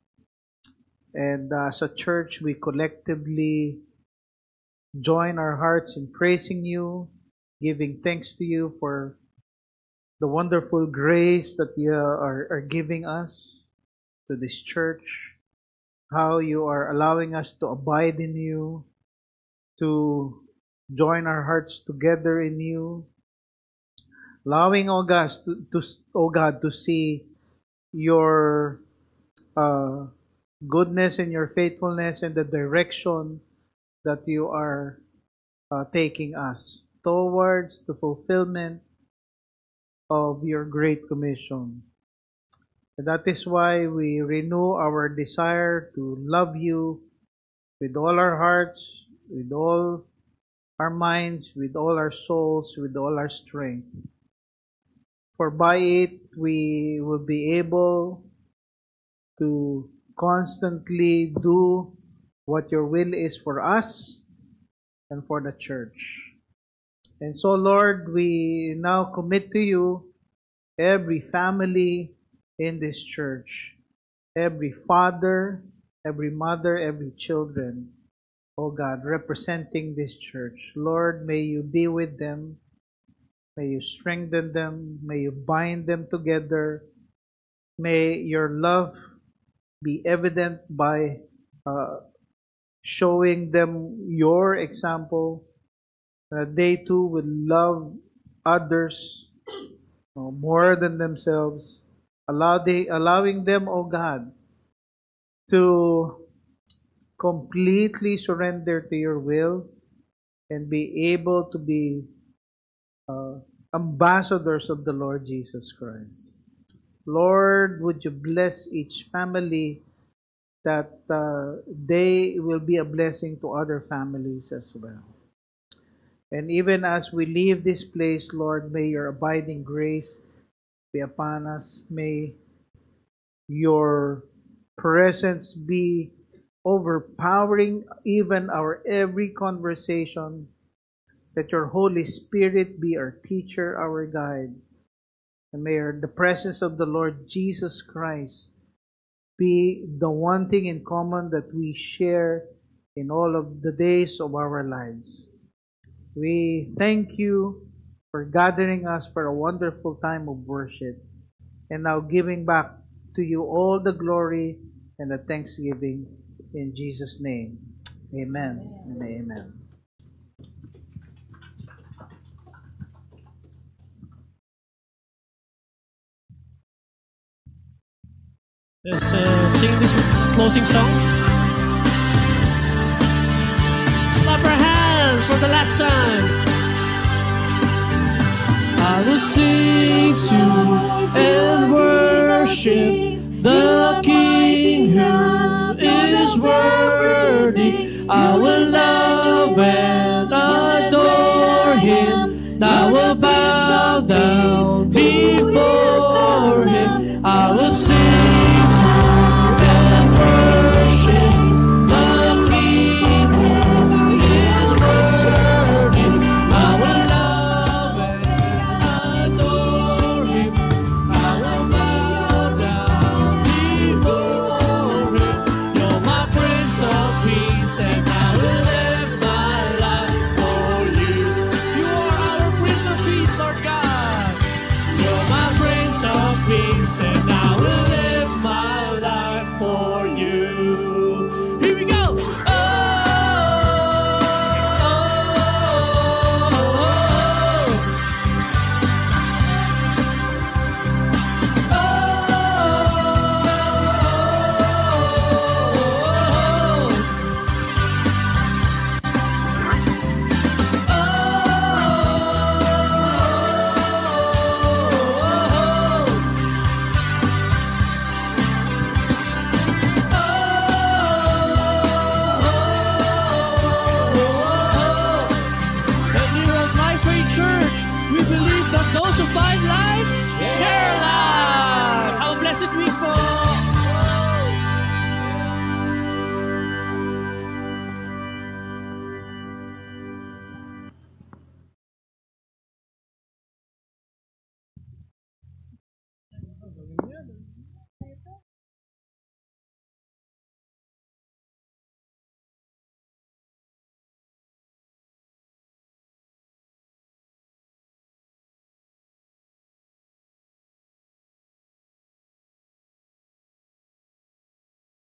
And as a church, we collectively join our hearts in praising you, giving thanks to you for the wonderful grace that you are giving us to this church, how you are allowing us to abide in you, to join our hearts together in you, allowing, O God, to see your goodness and your faithfulness and the direction that you are taking us towards the fulfillment of your Great Commission. And that is why we renew our desire to love you with all our hearts, with all our minds, with all our souls, with all our strength. For by it, we will be able to constantly do what your will is for us and for the church. And so, Lord, we now commit to you every family in this church, every father, every mother, every children, oh God, representing this church. Lord, may you be with them, may you strengthen them, may you bind them together, may your love be evident by showing them your example, that they too will love others more than themselves, allowing them, O God, to completely surrender to your will and be able to be ambassadors of the Lord Jesus Christ. Lord, would you bless each family that they will be a blessing to other families as well. And even as we leave this place, Lord, may your abiding grace be upon us. May your presence be overpowering even our every conversation. Let your Holy Spirit be our teacher, our guide. And may the presence of the Lord Jesus Christ be the one thing in common that we share in all of the days of our lives. We thank you for gathering us for a wonderful time of worship, and now giving back to you all the glory and the thanksgiving in Jesus' name. Amen and amen. Let's sing this closing song. Clap our hands for the last time. I will sing to and worship the King who is worthy. I will love and adore Him. I will bow down before Him. I will sing to and worship the King who is worthy. I will love and adore Him. I will bow down before Him. You're my Prince of Peace, and I will live my life for You. You are our Prince of Peace, Lord God. You're my Prince of Peace, and I will live my life for You. Here we go. Oh, At New York Lifeway Church, we believe that those who find life share life. Have a blessed week, folks.